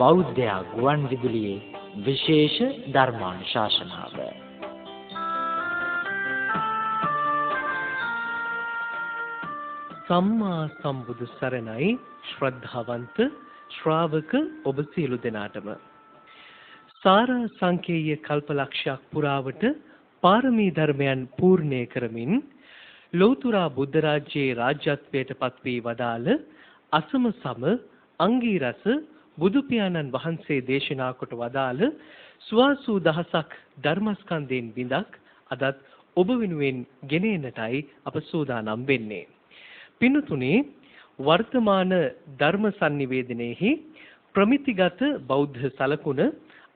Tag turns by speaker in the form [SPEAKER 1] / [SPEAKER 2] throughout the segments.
[SPEAKER 1] බෞද්ධ ගුවන් විදුලියේ විශේෂ ධර්මානුශාසනාව.
[SPEAKER 2] සම්මා සම්බුදු සරණයි ශ්‍රද්ධාවන්ත ශ්‍රාවක ඔබ සියලු දෙනාටම. සාර සංකේය කල්පලක්ෂයක් පුරාවට පාරමී ධර්මයන් පූර්ණේ කරමින් ලෞතර බුද්ධ රාජ්‍යයේ රාජ්‍යත්වයට පත් වී වදාළ අසම සම අංගීරස බුදු පියාණන් වහන්සේ දේශනා කොට වදාළ සුවාසූ දහසක් ධර්මස්කන්ධයෙන් බිඳක් අදත් ඔබ වෙනුවෙන් ගෙනෙන්නටයි අප සූදානම් වෙන්නේ. පින්තුනේ වර්තමාන ධර්ම sannivedanayeහි ප්‍රමිතිගත බෞද්ධ සලකුණ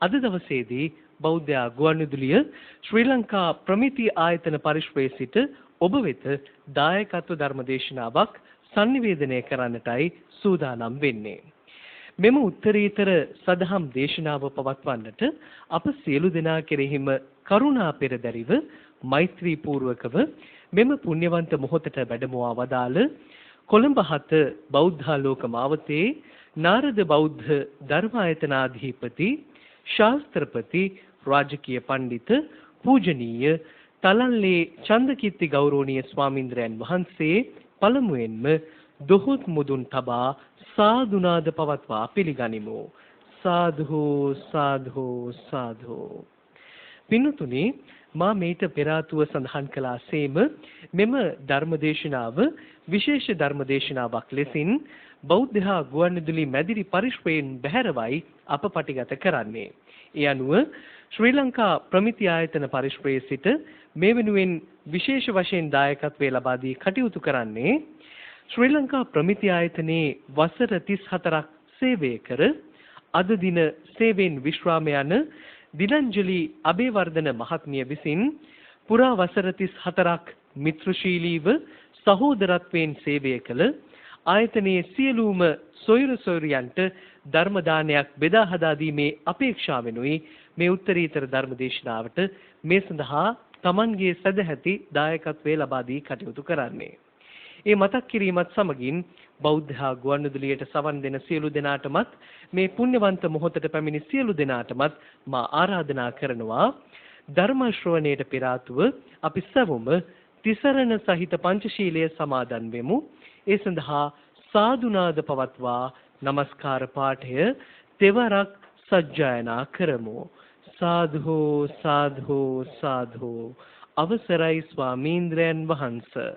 [SPEAKER 2] අද දවසේදී බෞද්ධ ගුවන්විදුලිය ශ්‍රී ලංකා ප්‍රමිති ආයතන පරිශ්‍රයේ සිට ඔබ වෙත දායකත්ව ධර්මදේශනාවක් sannivedanaya කරන්නටයි සූදානම් වෙන්නේ. මෙම උත්තරීතර සදහම් දේශනාව පවත්වන්නට අප සියලු දෙනා කෙරෙහිම කරුණා පෙරදරිව මෛත්‍රී පූර්වකව මෙම පුණ්‍යවන්ත මොහොතට වැඩමවා වදාළ කොළඹ 7 බෞද්ධාලෝක මාවතේ නාරද බෞද්ධ ධර්මායතනාධිපති ශාස්ත්‍රපති රාජකීය පඬිත පූජනීය තලල්ලේ චන්දකීර්ති ගෞරවනීය ස්වාමීන්ද්‍රයන් වහන්සේ පළමුවෙන්ම දොහොත් මුදුන් තබා සාදුනාද පවත්වා පිළිගනිමු. සාදු සාදු සාදු. පින්තුනි, මා මේට පෙර ආතුව සඳහන් කළාසේම මෙම ධර්මදේශනාව විශේෂ ධර්මදේශනාවක් ලෙසින් බෞද්ධ ගුවන්විදුලි මැදිරි පරිශ්‍රයෙන් බැහැරවයි අප පටිගත කරන්නේ. ඒ අනුව ශ්‍රී ලංකා ප්‍රමිති ආයතන පරිශ්‍රයේ සිට මේ වෙනුවෙන් විශේෂ වශයෙන් දායකත්වයේ ලබා දී කටයුතු කරන්නේ ශ්‍රී ලංකා ප්‍රමිති ආයතනයේ වසර 34ක් සේවය කර අද දින සේවයෙන් විශ්‍රාම යන දිනංජලි අබේවර්ධන මහත්මිය විසින් පුරා වසර 34ක් මිත්‍රශීලීව සහෝදරත්වයෙන් සේවය කළ ආයතනයේ සියලුම සොයුරු සොයුරියන්ට ධර්ම දානයක් බෙදා හදා දීමේ අපේක්ෂාවෙනුයි මේ උත්තරීතර ධර්ම දේශනාවට මේ සඳහා Tamanගේ සදැහැති දායකත්වයේ ලබා දී කටයුතු කරන්නේ. ඒ මතක් කිරීමත් සමගින් බෞද්ධ ගුවන්විදුලියට සවන් දෙන සියලු දෙනාටමත් මේ පුණ්‍යවන්ත මොහොතට පැමිණි සියලු දෙනාටමත් මා ආරාධනා කරනවා ධර්ම ශ්‍රවණයට පෙර ආතුව අපි සැවොම තිසරණ සහිත පංචශීලයේ සමාදන් වෙමු. ඒ සඳහා සාදුනාද පවත්වා නමස්කාර පාඨය තෙවරක් සජ්ජායනා කරමු. සාදු සාදු සාදු. අවසරයි ස්වාමීන්ද්‍රයන් වහන්සේ.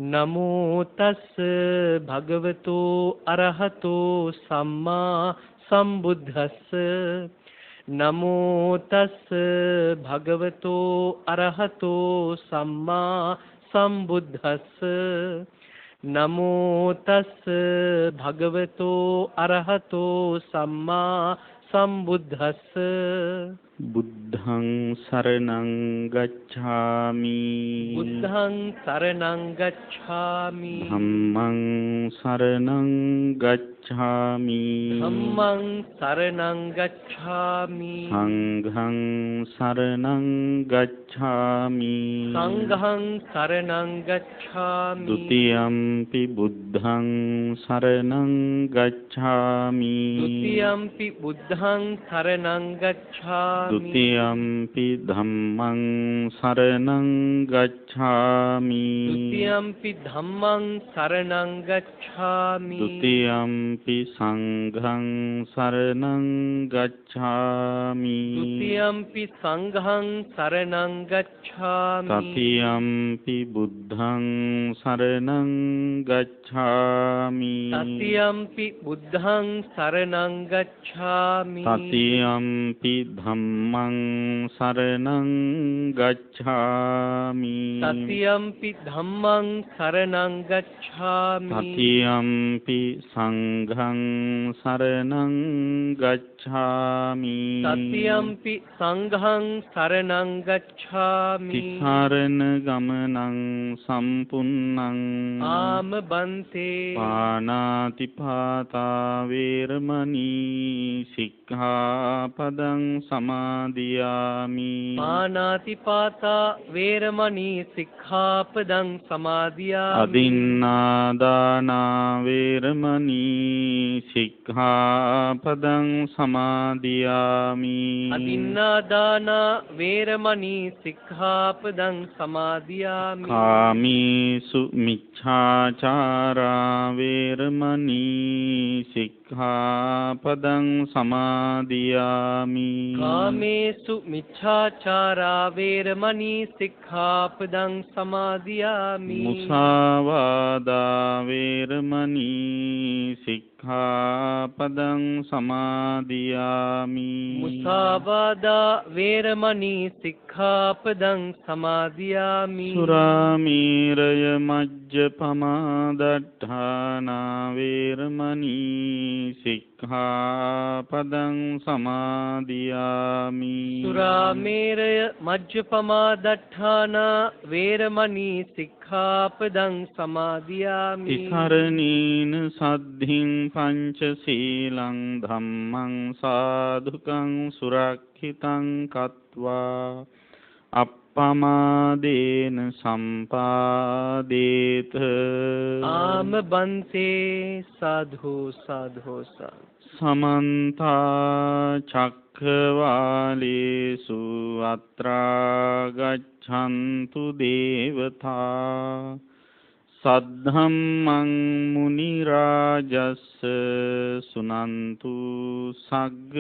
[SPEAKER 2] නමෝ තස් භගවතෝ අරහතෝ සම්මා සම්බුද්දස්ස. නමෝ තස් භගවතෝ අරහතෝ සම්මා සම්බුද්දස්ස. නමෝ තස් භගවතෝ අරහතෝ සම්මා සම්බුද්දස්ස.
[SPEAKER 3] බුද්ධං සරණං ගච්ඡාමි.
[SPEAKER 2] බුද්ධං සරණං ගච්ඡාමි.
[SPEAKER 3] ධම්මං සරණං ගච්ඡාමි.
[SPEAKER 2] ධම්මං සරණං ගච්ඡාමි.
[SPEAKER 3] සංඝං සරණං ගච්ඡාමි.
[SPEAKER 2] සංඝං සරණං ගච්ඡාමි.
[SPEAKER 3] ဒ ුතියම්පි බුද්ධං සරණං ගච්ඡාමි.
[SPEAKER 2] ဒ ුතියම්පි බුද්ධං සරණං ගච්ඡාමි.
[SPEAKER 3] ဒ ුතියම්පි ධම්මං සරණං ගච්ඡාමි.
[SPEAKER 2] ဒ ුතියම්පි ධම්මං සරණං ගච්ඡාමි.
[SPEAKER 3] ဒ ුතියම්පි සංඝං සරණං ගච්ඡාමි.
[SPEAKER 2] ဒ ුතියම්පි සංඝං සරණං ගච්ඡාමි.
[SPEAKER 3] තතියම්පි බුද්ධං සරණං ගච්ඡාමි.
[SPEAKER 2] තතියම්පි බුද්ධං සරණං ගච්ඡාමි.
[SPEAKER 3] තතියම්පි ධම්මං සරණං ගච්ඡාමි.
[SPEAKER 2] තතියම්පි ධම්මං සරණං ගච්ඡාමි.
[SPEAKER 3] තතියම්පි සංඝං සරණං ගච්ඡාමි.
[SPEAKER 2] තතියම්පි සංඝං සරණං ගච්ඡාමි.
[SPEAKER 3] තිසරණ ගමනං සම්පුන්නං
[SPEAKER 2] ආම බන්තේ
[SPEAKER 3] පානාති පාතා වේරමණී සික්ඛාපදං සමාදියාමි.
[SPEAKER 2] පානාති පාතා වේරමණී සික්ඛාපදං සමාදියාමි.
[SPEAKER 3] අදින්නාදානා වේරමණී සික්ඛාපදං සමාදියාමි.
[SPEAKER 2] අදින්නාදාන වේරමණී සික්ඛාපදං සමාදියාමි.
[SPEAKER 3] කාමීසු මිච්ඡාචාරා වේරමණී සික්ඛාපදං සමාදියාමි.
[SPEAKER 2] කාමේසු මිච්ඡාචාරා වේරමණී සික්ඛාපදං සමාදියාමි.
[SPEAKER 3] මුසාවාදා වේරමණී සික්ඛාපදං සමාදියාමි.
[SPEAKER 2] මුසාවාදා වේරමණී සික්ඛාපදං සමාදියාමි.
[SPEAKER 3] සුරාමීරය මජ්ජපමාදට්ඨානා වේරමණී සික්ඛාපදං සමාදියාමි.
[SPEAKER 2] සුරාමේරය මජ්ජපමාදට්ඨානා වේරමණී සික්ඛාපදං සමාදියාමි.
[SPEAKER 3] තිසරණීන සද්ධින් පංචශීලං ධම්මං සාදුකං සුරක්ෂිතං කତ୍වා අප්පමාදේන සම්පාදේත.
[SPEAKER 2] ආම බන්තේ සාධු සාධු සාධු.
[SPEAKER 3] සමන්ත චක්ඛවාලේසු අත්‍රා ගච්ඡන්තු දේවතා සද්ධම්මං මුනි රාජස්ස සුනන්තු සග්ග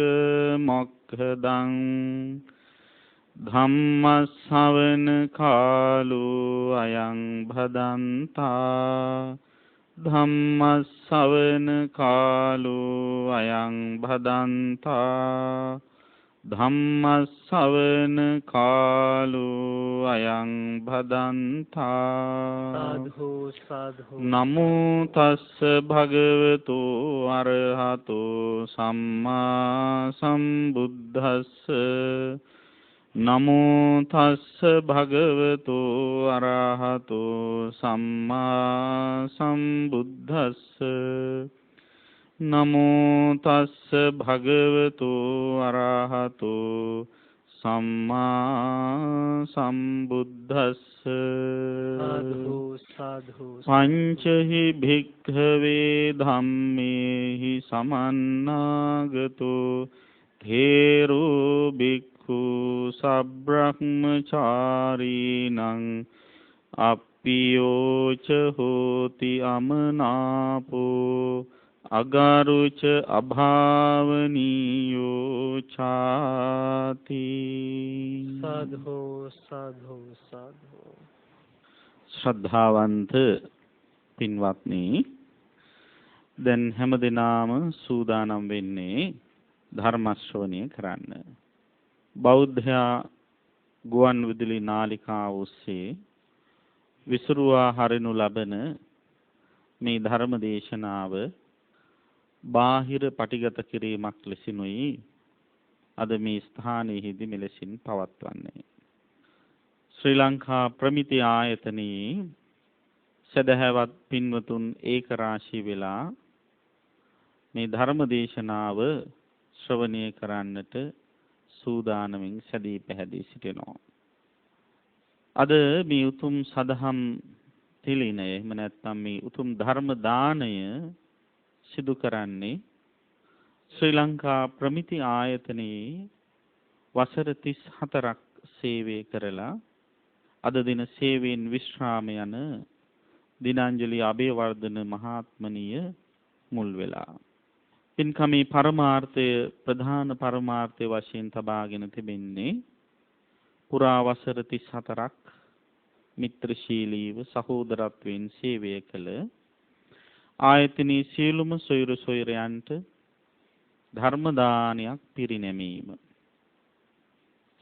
[SPEAKER 3] මොක්ඛදං ධම්ම ශ්‍රවණ කාලෝ අයං භදන්තා. ධම්ම ශ්‍රවණ කාලෝ අයං භදන්තා. ධම්ම ශ්‍රවණ කාලෝ අයං භදන්තා.
[SPEAKER 2] සාධු සාධු.
[SPEAKER 3] නමෝ තස්ස භගවතු අරහතෝ සම්මා සම්බුද්දස්ස. නමෝ තස්ස භගවතු අරහතෝ සම්මා සම්බුද්දස්ස. නමෝ තස්ස භගවතු අරහතෝ සම්මා සම්බුද්දස්ස.
[SPEAKER 2] සාධු සාධු.
[SPEAKER 3] පංචහි භික්ඛවේ ධම්මේහි සමන්නාගතෝ තේරෝ භික්ඛු සබ්‍රහ්මචාරීනං අප්පියෝච හෝති අමනාපෝ අගරුච අභාවනීයෝ ඡාති.
[SPEAKER 2] සාධු සාධු සාධු.
[SPEAKER 3] ශ්‍රද්ධාවන්ත පින්වත්නි, දැන් හැමදෙනාම සූදානම් වෙන්නේ ධර්ම ශ්‍රවණය කරන්න. බෞද්ධයා ගුවන් විදුලි නාලිකාව ඔස්සේ විසුරුවා හරිනු ලබන මේ ධර්ම දේශනාව බාහිර පටිගත කිරීමක් ලෙසිනුයි අද මේ ස්ථානයේදී මෙලෙසින් පවත්වන්නේ. ශ්‍රී ලංකා ප්‍රමිති ආයතනයේ සදහැවත් පින්වතුන් ඒක රාශී වෙලා මේ ධර්ම දේශනාව ශ්‍රවණය කරන්නට සූදානමින් සැදී පැහැදී සිටිනවා. අද මේ උතුම් සදහම් තිලිනය, එහෙම නැත්නම් මේ උතුම් ධර්ම දානය සිදු කරන්නේ ශ්‍රී ලංකා ප්‍රමිති ආයතනයේ වසර 34ක් සේවය කරලා අද දින සේවයෙන් විශ්‍රාම යන දිනාංජලි අබේවර්ධන මහත්මනිය මුල් වෙලා පින්කමේ පරමාර්ථය, ප්‍රධාන පරමාර්ථය වශයෙන් තබාගෙන තිබෙන්නේ පුරා වසර 34ක් මිත්‍රශීලීව සහෝදරත්වයෙන් සේවය කළ ආයතනයේ සියලුම සොයුරු සොයුරයන්ට ධර්ම දානයක් පිරිනැමීම.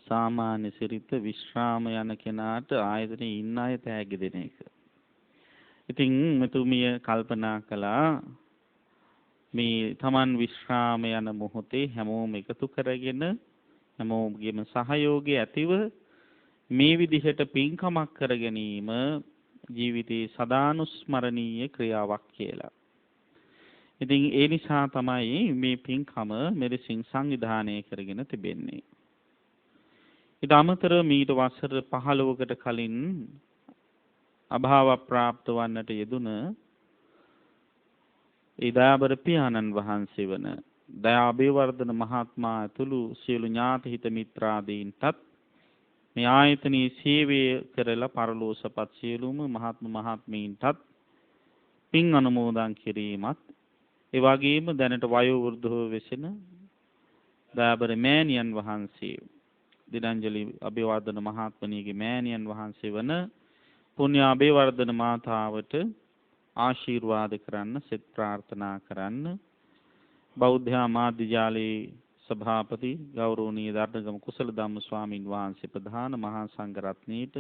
[SPEAKER 3] සාමාන්‍ය සිරිත විශ්‍රාම යන කෙනාට ආයතනයේ ඉන්න අය තෑගි දෙන එක. ඉතින් මෙතුමිය කල්පනා කළා මේ Taman විශ්‍රාම යන මොහොතේ හැමෝම එකතු කරගෙන හැමෝගෙම සහයෝගය ඇතිව මේ විදිහට පින්කමක් කර ගැනීම ජීවිතයේ සදානුස්මරණීය ක්‍රියාවක් කියලා. ඉතින් ඒ නිසා තමයි මේ පින්කම මෙලෙසින් සංවිධානය කරගෙන තිබෙන්නේ. ඊට අමතරව මීට වසර 15කට කලින් අභාව ප්‍රාප්ත වන්නට යෙදුන ඒ දයාබර පියාණන් වහන්සේ වන දයා අබේවර්ධන මහත්මයා ඇතුළු සියලු ඥාති හිත මිත්‍රාදීන්ටත් මේ ආයතනයේ සේවය කරලා පරලෝසපත් සියලුම මහත්මීන්ටත් පින් අනුමෝදන් කිරීමත් ඒ වගේම දැනට වයෝ වෘද්ධව වෙසෙන දයාබර මෑණියන් වහන්සේ දිනංජලි අබේවර්ධන මහත්මණියගේ මෑණියන් වහන්සේ වන පුණ්‍ය අබේවර්ධන මාතාවට ආශිර්වාද කරන්න සෙත් ප්‍රාර්ථනා කරන්න බෞද්ධ මාධ්‍ය ජාලයේ සභාපති ගෞරවනීය දරණගම කුසල ධම්ම ස්වාමින් වහන්සේ ප්‍රධාන මහා සංඝ රත්නයේට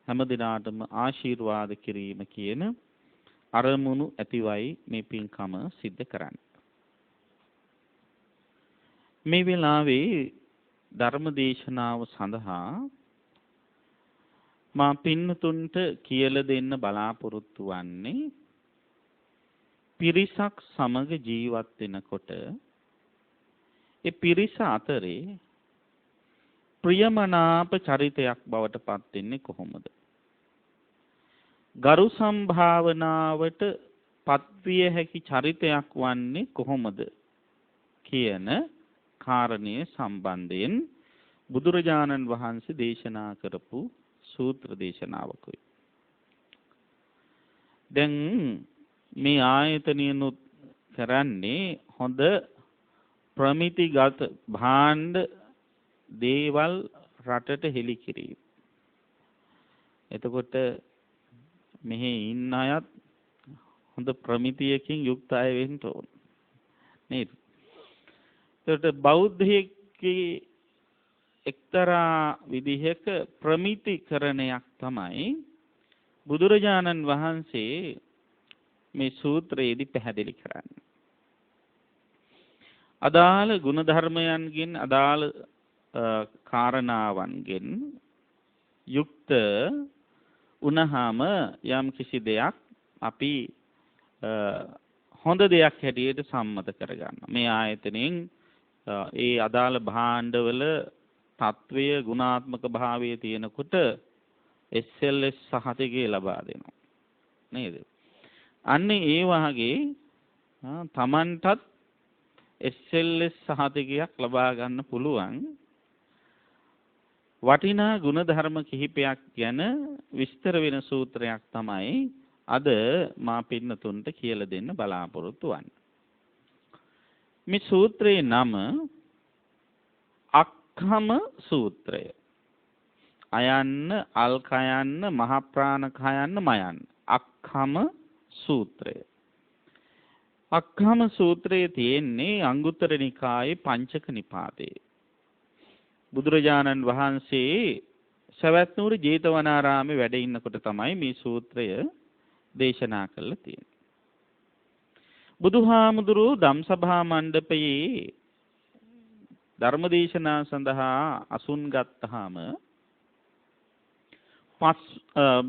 [SPEAKER 3] හැම දිනාටම ආශිර්වාද කිරීම කියන අරමුණු ඇතිවයි මේ පින්කම සිද්ධ කරන්නේ. මේ වෙලාවේ ධර්ම දේශනාව සඳහා මා පින්නතුන්ට කියලා දෙන්න බලාපොරොත්තු වන්නේ පිරිසක් සමග ජීවත් වෙනකොට ඒ පිරිස අතරේ ප්‍රියමනාප චරිතයක් බවට පත් වෙන්නේ කොහොමද? ගරු සම්භාවනාවට පත්විය හැකි චරිතයක් වන්නේ කොහොමද කියන කාරණය සම්බන්ධයෙන් බුදුරජාණන් වහන්සේ දේශනා කරපු සූත්‍ර දේශනාවකුයි. දැන් මේ ආයතනියනුත් කරන්නේ හොඳ ප්‍රමිතිගත භාණ්ඩ දේවල් රටට හෙළි කිරීම. එතකොට මෙහි ඉන්න අයත් හොඳ ප්‍රමිතියකින් යුක්ත අය වෙන්න ඕන නේද? එතකොට බෞද්ධයෙක්ගේ එක්තරා විදිහක ප්‍රමිතිකරණයක් තමයි බුදුරජාණන් වහන්සේ මේ සූත්‍රයේදී පැහැදිලි කරන්නේ. අදාළ ගුණ ධර්මයන්ගෙන් අදාළ කාරණාවන්ගෙන් යුක්ත උනහම යම් කිසි දෙයක් අපි හොඳ දෙයක් හැටියට සම්මත කරගන්න. මේ ආයතනෙන් ඒ අදාළ භාණ්ඩවල තත්වය ගුණාත්මක භාවයේ තියෙනකොට SLS සහතිකය ලබා දෙනවා නේද? අන්න ඒ වාගේ තමන්ටත් SLS සහතිකයක් ලබා ගන්න පුළුවන් වටිනා ගුණ ධර්ම කිහිපයක් ගැන විස්තර වෙන සූත්‍රයක් තමයි අද මා පින්නතුන්ට කියලා දෙන්න බලාපොරොත්තු වන්නේ. මේ සූත්‍රයේ නම අක්ඛම සූත්‍රය. අයන්න අල්කයන්න මහ ප්‍රාණකයන්න මයන්න. අක්ඛම සූත්‍රය. අක්ඛම සූත්‍රයේ තියෙන්නේ අංගුත්තර නිකායේ පංචක නිපාතේ. බුදුරජාණන් වහන්සේ සවැත් නුවර ජේතවනාරාමේ වැඩ ඉන්නකොට තමයි මේ සූත්‍රය දේශනා කළා තියෙන්නේ. බුදුහාමුදුරුවෝ ධම්සභා මණ්ඩපයේ ධර්මදේශනා සඳහා අසුන් ගත්තාම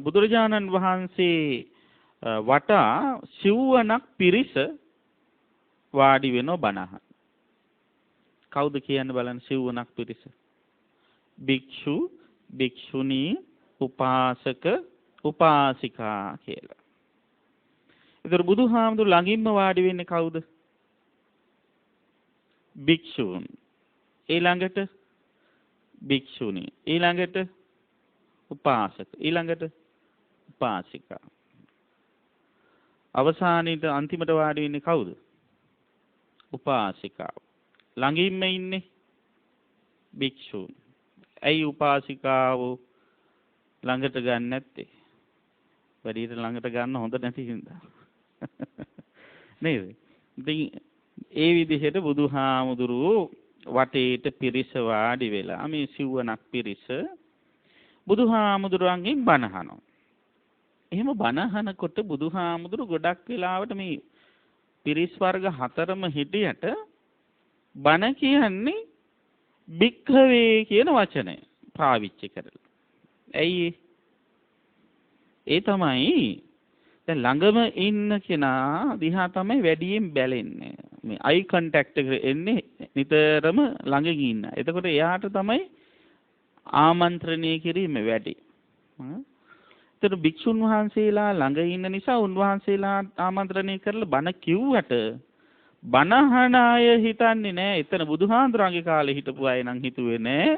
[SPEAKER 3] බුදුරජාණන් වහන්සේ වටා සිව්වනක් පිරිස වාඩි වෙනව බණහන්. කවුද කියන්න බලන්න සිව්වනක් පිරිස? භික්ෂු, භික්ෂුණී, උපාසක, උපාසිකා කියලා. ඒතර බුදුහාමුදුරු ළඟින්ම වාඩි වෙන්නේ කවුද? භික්ෂූන්. ඊළඟට භික්ෂුණී. ඊළඟට උපාසක. ඊළඟට උපාසිකා. අවසානයේට අන්තිමට වාඩි වෙන්නේ කවුද? උපාසිකාව. ළඟින්ම ඉන්නේ භික්ෂූන්. ඇයි උපාසිකාව ළඟට ගන්න නැත්තේ? වැඩියට ළඟට ගන්න හොඳ නැති හින්දා. නේද? ඉතින් ඒ විදිහට බුදුහාමුදුරුවෝ වටේට පිරිස වාඩි වෙලා මේ සිව්වනක් පිරිස බුදුහාමුදුරුවන්ගෙන් බණ අහනවා. එහෙම බණ අහනකොට බුදුහාමුදුරු ගොඩක් වෙලාවට මේ පිරිස් වර්ග හතරම හිටියට බණ කියන්නේ භික්ඛවේ කියන වචනය පාවිච්චි කරලා. ඇයි ඒ තමයි දැන් ළඟම ඉන්න කෙනා දිහා තමයි වැඩියෙන් බැලෙන්නේ. මේ අයි කොන්ටැක්ට් එක එන්නේ නිතරම ළඟින් ඉන්න. එතකොට එයාට තමයි ආමන්ත්‍රණය කිරීම වැඩි. ඒතර භික්ෂුන් වහන්සේලා ළඟ ඉන්න නිසා උන්වහන්සේලා ආමන්ත්‍රණය කරලා බණ කිව්වට බණ අහන අය හිතන්නේ නැහැ. එතන බුදුහාඳුරන්ගේ කාලේ හිටපු අය නම් හිතුවේ නැහැ.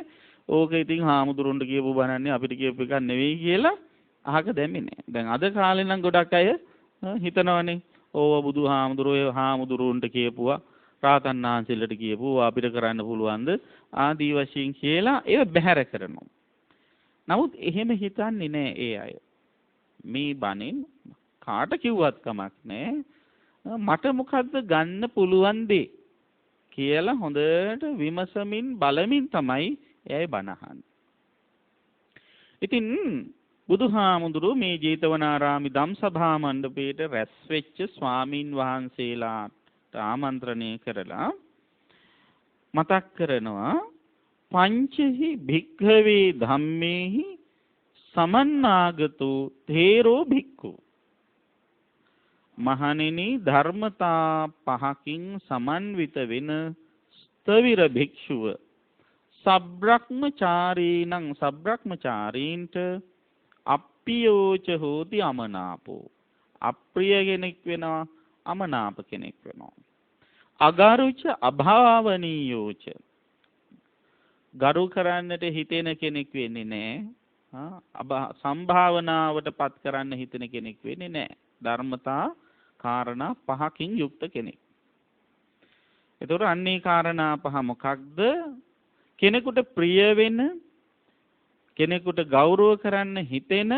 [SPEAKER 3] ඕක ඉතින් හාමුදුරුන්ට කියපු බණන්නේ අපිට කියපු එකක් නෙවෙයි කියලා අහක දැම්මේ නැහැ. දැන් අද කාලේ නම් ගොඩක් අය හිතනවනේ ඕව බුදුහාමුදුරුවෝ හාමුදුරුන්ට කියපුවා රාතන් වහන්සේලට කියපුවා අපිට කරන්න පුළුවන්ද ආදී වශයෙන් කියලා ඒව බැහැර කරනවා. නමුත් එහෙම හිතන්නේ නැහැ ඒ අය. මේ බණෙන් කාට කිව්වත් කමක් නැහැ. මට මොකද්ද ගන්න පුළුවන් දේ කියලා හොඳට විමසමින් බලමින් තමයි එයයි බණ අහන්නේ. ඉතින් බුදුහාමුදුරුවෝ මේ ජේතවනාරාමි ධම්සභා මණ්ඩපයේට රැස් වෙච්ච ස්වාමින් වහන්සේලාට ආමන්ත්‍රණය කරලා මතක් කරනවා පංචහි භික්ඛවේ ධම්මේහි සමන්නාගතෝ තේරෝ භික්ඛු. මහණෙනි ධර්මතා පහකින් සමන්විත වෙන ස්තවිර භික්ෂුව සබ්‍රක්‍මචාරීනං සබ්‍රක්‍මචාරීන්ට අප්පියෝච හෝති අමනාපෝ. අප්‍රිය කෙනෙක් වෙනවා අමනාප කෙනෙක් වෙනවා. අගරුච අභාවනීයෝච ගරු කරන්නට හිතෙන කෙනෙක් වෙන්නේ නැහැ. සම්භාවනාවට පත් කරන්න හිතෙන කෙනෙක් වෙන්නේ නැහැ. ධර්මතා කාරණා පහකින් යුක්ත කෙනෙක්. ඒතකොට අන්නේ කාරණා පහ මොකක්ද? කෙනෙකුට ප්‍රිය වෙන, කෙනෙකුට ගෞරව කරන්න හිතෙන,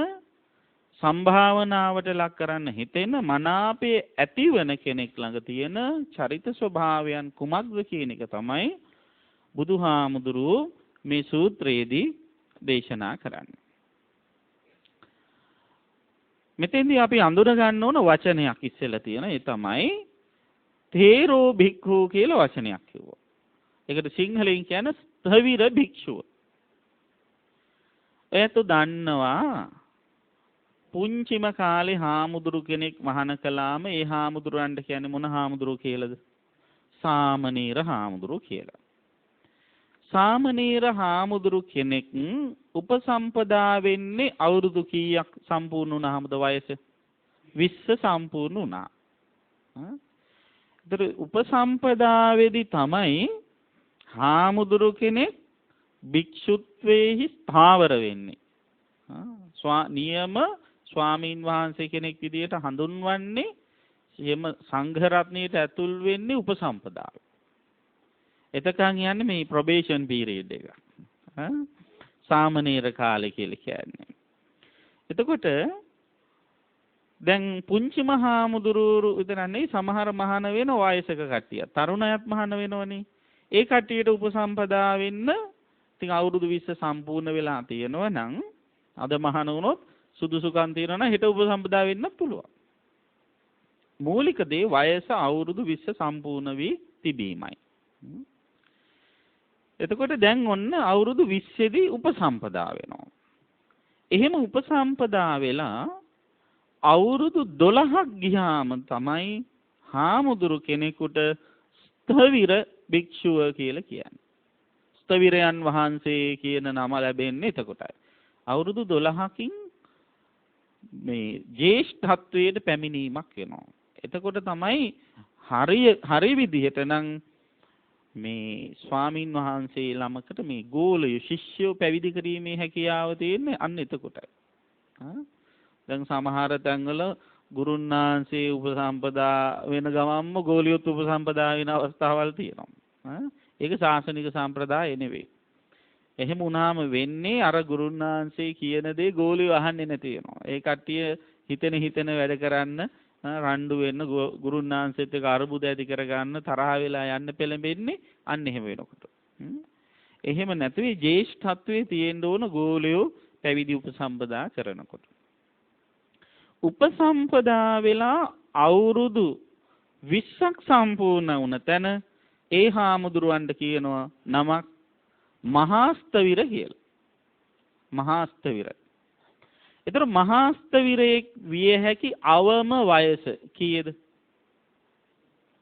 [SPEAKER 3] සම්භාවනාවට ලක් කරන්න හිතෙන, මනාපයේ ඇතිවන කෙනෙක් ළඟ තියෙන චරිත ස්වභාවයන් කුමක්ද කියන එක තමයි බුදුහාමුදුරුවෝ මේ සූත්‍රයේදී දේශනා කරන්නේ. මෙතෙන්දී අපි අඳුර ගන්න ඕන වචනයක් ඉස්සෙල්ලා තියෙන. ඒ තමයි තේරෝ භික්ඛු කියලා වචනයක් කිව්වා. ඒකට සිංහලෙන් කියන ස්ථවිර භික්ෂුව. එයත් දන්නවා පුංචිම කාලේ හාමුදුරු කෙනෙක් මහාන කළාම ඒ හාමුදුරන්ට කියන්නේ මොන හාමුදුරු කියලාද? සාමණේර හාමුදුරු කියලා. සාමණේර හාමුදුරු කෙනෙක් උපසම්පදා වෙන්නේ අවුරුදු කීයක් සම්පූර්ණ වුණාමද වයස? 20 සම්පූර්ණ වුණා. ඒතර උපසම්පදාවේදී තමයි හාමුදුරු කෙනෙක් භික්ෂුත්වයේහි ස්ථාවර වෙන්නේ. නියම ස්වාමීන් වහන්සේ කෙනෙක් විදියට හඳුන්වන්නේ එහෙම සංඝ රත්නයට ඇතුල් වෙන්නේ උපසම්පදාවේ. එතකන් යන්නේ මේ ප්‍රොබේෂන් පීරියඩ් එක. සාමණේර කාලය කියලා කියන්නේ. එතකොට දැන් පුංචි මහාමුදුරු විතරනේ සමහර මහාන වෙන වයසක කට්ටිය. තරුණයත් මහාන වෙනවනේ. ඒ කට්ටියට උපසම්පදා වෙන්න ඉතින් අවුරුදු 20 සම්පූර්ණ වෙලා තියෙනවා නම් අද මහාන වුණොත් සුදුසුකම් තියෙනවා නම් හෙට උපසම්පදා වෙන්න පුළුවන්. මූලික දේ වයස අවුරුදු 20 සම්පූර්ණ වී තිබීමයි. එතකොට දැන් ඔන්න අවුරුදු 20 දී උපසම්පදා වෙනවා. එහෙම උපසම්පදා වෙලා අවුරුදු 12ක් ගියාම තමයි හාමුදුරු කෙනෙකුට ස්ථවිර භික්ෂුව කියලා කියන්නේ. ස්ථවිරයන් වහන්සේ කියන නම ලැබෙන්නේ එතකොටයි. අවුරුදු 12කින් මේ ජේෂ්ඨත්වයට පැමිණීමක් වෙනවා. එතකොට තමයි හරි විදිහට නම් මේ ස්වාමින් වහන්සේ ළමකට මේ ගෝලය ශිෂ්‍යෝ පැවිදි කිරීමේ හැකියාව තියෙන්නේ අන්න එතකොටයි. දැන් සමහර තැන්වල ගුරුන් වහන්සේ උපසම්පදා වෙන ගමන්ම ගෝලියොත් උපසම්පදා වෙන අවස්ථාවල් තියෙනවා. ඒක ශාසනික සම්ප්‍රදාය නෙවෙයි. එහෙම වුණාම වෙන්නේ අර ගුරුන් වහන්සේ කියන දේ ගෝලියෝ අහන්නේ නැති වෙනවා. ඒ කට්ටිය හිතෙන වැඩ කරන්න රණ්ඩු වෙන්න ගුරුන් වහන්සේත් එක්ක අරුබුද ඇති කරගන්න තරහ වෙලා යන්න පෙළඹෙන්නේ අන්න එහෙම වෙනකොට. එහෙම නැතුවේ ජේෂ්ඨත්වයේ තියෙන්න ඕන ගෝලියෝ පැවිදි උපසම්පදා කරනකොට. උපසම්පදා වෙලා අවුරුදු 20ක් සම්පූර්ණ වුණ තැන ඒ හාමුදුරුවන්ට කියනවා නමක් මහාස්තවිර කියලා. මහාස්තවිර. ඒතර මහාස්තවිරේ විය හැකි අවම වයස කීයද?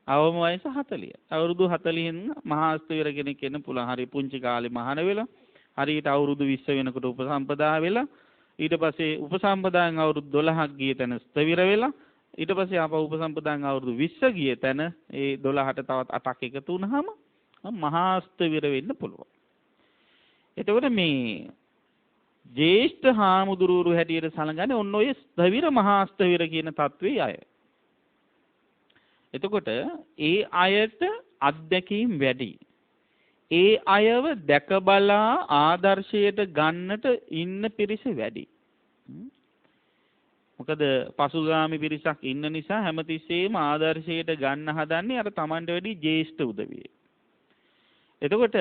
[SPEAKER 3] අවම වයස 40. අවුරුදු 40න් මහාස්තවිර කෙනෙක් වෙන්න පුළුවන්. හරි පුංචි කාලේ මහාන වෙලා හරියට අවුරුදු 20 වෙනකොට උපසම්පදා වෙලා ඊට පස්සේ උපසම්පදායෙන් අවුරුදු 12ක් ගිය තැන ස්ථවිර වෙලා ඊට පස්සේ ආපහු උපසම්පදායෙන් අවුරුදු 20 ගිය තැන ඒ 12ට තවත් 8ක් එකතු වුනහම මහා ස්ථවිර වෙන්න පුළුවන්. එතකොට මේ ජේෂ්ඨ හාමුදුරුවරු හැටියට සලකන්නේ ඔන්න ඔය ස්ථවිර මහා ස්ථවිර කියන තත්වයේ අය. එතකොට ඒ අයට අත්දැකීම් වැඩි. ඒ අයව දැක බලා ආදර්ශයට ගන්නට ඉන්න පිරිස වැඩි. මොකද පසුගාමි පිරිසක් ඉන්න නිසා හැමතිස්සෙම ආදර්ශයට ගන්න හදන්නේ අර Tamanට වැඩි ජේෂ්ඨ උදවිය. එතකොට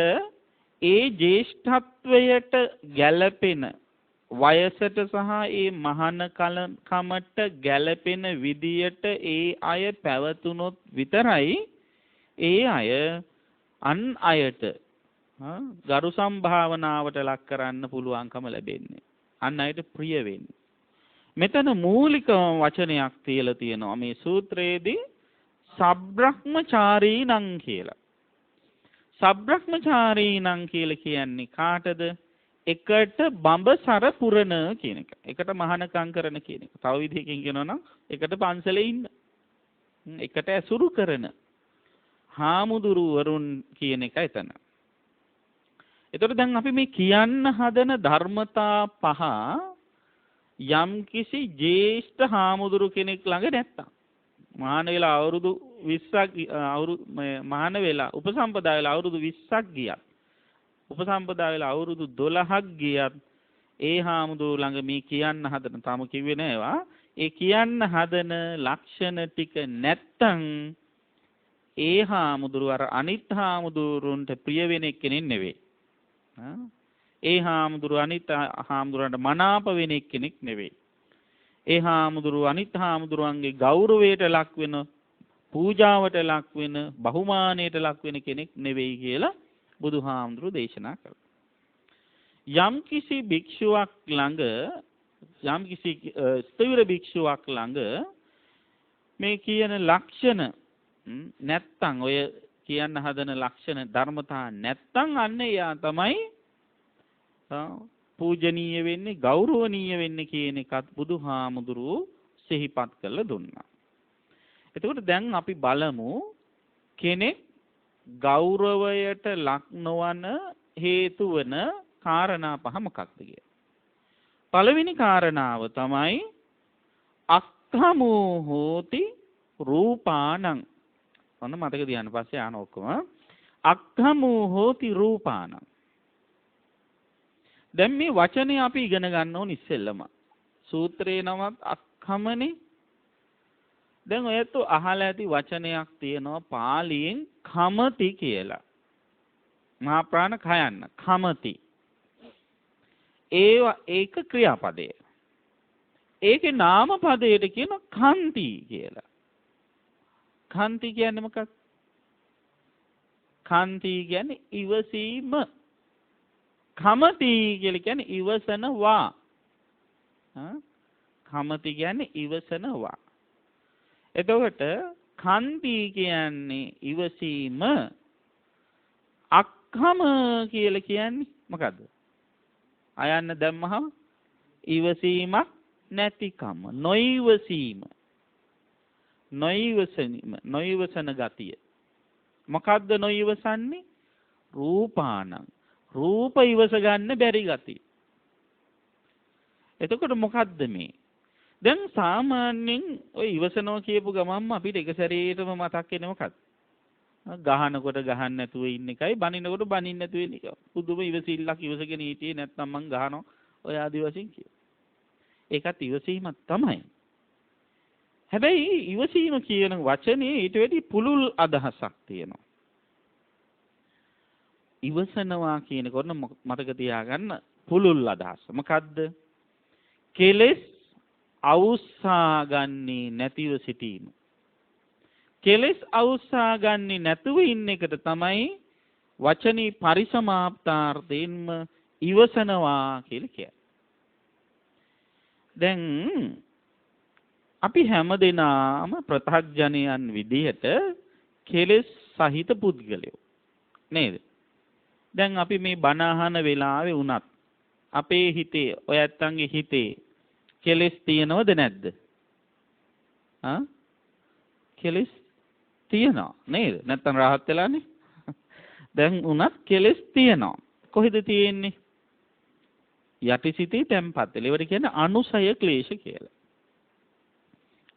[SPEAKER 3] ඒ ජේෂ්ඨත්වයට ගැළපෙන වයසට සහ ඒ මහාන කමට ගැළපෙන විදියට ඒ අය පැවතුනොත් විතරයි ඒ අය අන් අයට ගරු සම්භාවනාවට ලක් කරන්න පුළුවන්කම ලැබෙන්නේ. අන් අයට ප්‍රිය වෙන්නේ. මෙතන මූලික වචනයක් තියලා තියෙනවා මේ සූත්‍රයේදී සබ්‍රහ්මචාරීණං කියලා. සබ්‍රහ්මචාරීණං කියලා කියන්නේ කාටද? එකට බඹසර පුරන කියන එක. එකට මහානකම් කරන කියන එක. තව විදිහකින් කියනවා නම් එකට පන්සලේ ඉන්න. එකට ඇසුරු කරන හාමුදුරුවරුන් කියන එක එතන. එතකොට දැන් අපි මේ කියන්න හදන ධර්මතා පහ යම් කිසි ජේෂ්ඨ හාමුදුරු කෙනෙක් ළඟ නැත්තම් මහාන වෙලා අවුරුදු 20ක් මහාන වෙලා උපසම්පදා වෙලා අවුරුදු 20ක් ගියත් උපසම්පදා වෙලා අවුරුදු 12ක් ගියත් ඒ හාමුදුරු ළඟ මේ කියන්න හදන තාම කිව්වේ නෑවා ඒ කියන්න හදන ලක්ෂණ ටික නැත්තම් ඒ හාමුදුරු අර අනිත් හාමුදුරුන්ට ප්‍රිය වෙන කෙනෙක් නෙවෙයි. ඒ හාමුදුරු අනිත් හාමුදුරන්ට මනාප වෙන කෙනෙක් නෙවෙයි. ඒ හාමුදුරු අනිත් හාමුදුරුවන්ගේ ගෞරවයට ලක් වෙන, පූජාවට ලක් වෙන, බහුමානයට ලක් වෙන කෙනෙක් නෙවෙයි කියලා බුදුහාමුදුරු දේශනා කළා. යම් කිසි භික්ෂුවක් ළඟ යම් කිසි ස්ථවිර භික්ෂුවක් ළඟ මේ කියන ලක්ෂණ නැත්තම් ඔය කියන්න හදන ලක්ෂණ ධර්මතා නැත්තම් අන්න එයා තමයි පූජනීය වෙන්නේ ගෞරවනීය වෙන්නේ කියන එකත් බුදුහාමුදුරුවෝ සිහිපත් කරලා දුන්නා. එතකොට දැන් අපි බලමු කෙනෙක් ගෞරවයට ලක් නොවන හේතු වන කාරණා පහ මොකක්ද කියලා. පළවෙනි කාරණාව තමයි අක්ඛමෝ හෝති රූපානං. ඔන්න මතක තියාගන්න පස්සේ ආන ඔක්කොම අක්ඛමෝ හෝති රූපානං. දැන් මේ වචනේ අපි ඉගෙන ගන්න ඕන ඉස්සෙල්ලම. සූත්‍රේ නමත් අක්ඛමනේ. දැන් ඔයත් අහලා ඇති වචනයක් තියෙනවා පාලියෙන් කමති කියලා. මහා ප්‍රාණ khයන්න කමති. ඒක ක්‍රියාපදය. ඒකේ නාම පදයට කියන කන්ති කියලා. කන්ති කියන්නේ මොකක්ද? කන්ති කියන්නේ ඉවසීම. කමති කියලා කියන්නේ ඉවසනවා. කමති කියන්නේ ඉවසනවා. එතකොට කන්ති කියන්නේ ඉවසීම. අක්ඛම කියලා කියන්නේ මොකද්ද? අයන්න දැම්මහම ඉවසීමක් නැතිකම, නොයිවසීම. නොයිවසන ගතිය. මොකද්ද නොයිවසන්නේ? රූපානං. රූප ඉවස ගන්න බැරි ගතිය. එතකොට මොකද්ද මේ? දැන් සාමාන්‍යයෙන් ඔය ඉවසනවා කියපු ගමන්ම අපිට එක සැරේටම මතක් වෙන්නේ මොකක්ද? ගහනකොට ගහන්න නැතුව ඉන්න එකයි, බනිනකොට බනින්න නැතුව ඉන්න එක. පුදුම ඉවසිල්ලක් ඉවසගෙන හිටියේ නැත්නම් මං ගහනවා ඔය ආදි වශයෙන් කිය. ඒකත් ඉවසීමක් තමයි. හැබැයි ඉවසීම කියන වචනේ ඊට වැඩි පුළුල් අදහසක් තියෙනවා. ඉවසනවා කියනකොට මතක තියාගන්න පුළුල් අදහස. මොකද්ද? කෙලෙස් අවුස්සා ගන්නේ නැතිව සිටීම. කෙලෙස් අවුස්සා ගන්නේ නැතුව ඉන්න එකට තමයි වචනේ පරිසමාප්තාර්ථයෙන්ම ඉවසනවා කියලා කියන්නේ. දැන් අපි හැමදෙනාම ප්‍රතග්ජනයන් විදිහට කෙලෙස් සහිත පුද්ගලයෝ නේද? දැන් අපි මේ බණ අහන වෙලාවේ වුණත් අපේ හිතේ ඔය ඇත්තන්ගේ හිතේ කෙලෙස් තියෙනවද නැද්ද? කෙලෙස් තියෙනවා නේද? නැත්තම් rahat වෙලානේ. දැන් උනත් කෙලෙස් තියෙනවා. කොහෙද තියෙන්නේ? යටිසිතේ තැම්පත් වෙලා. ඒවට කියන්නේ අනුසය ක්ලේශ කියලා.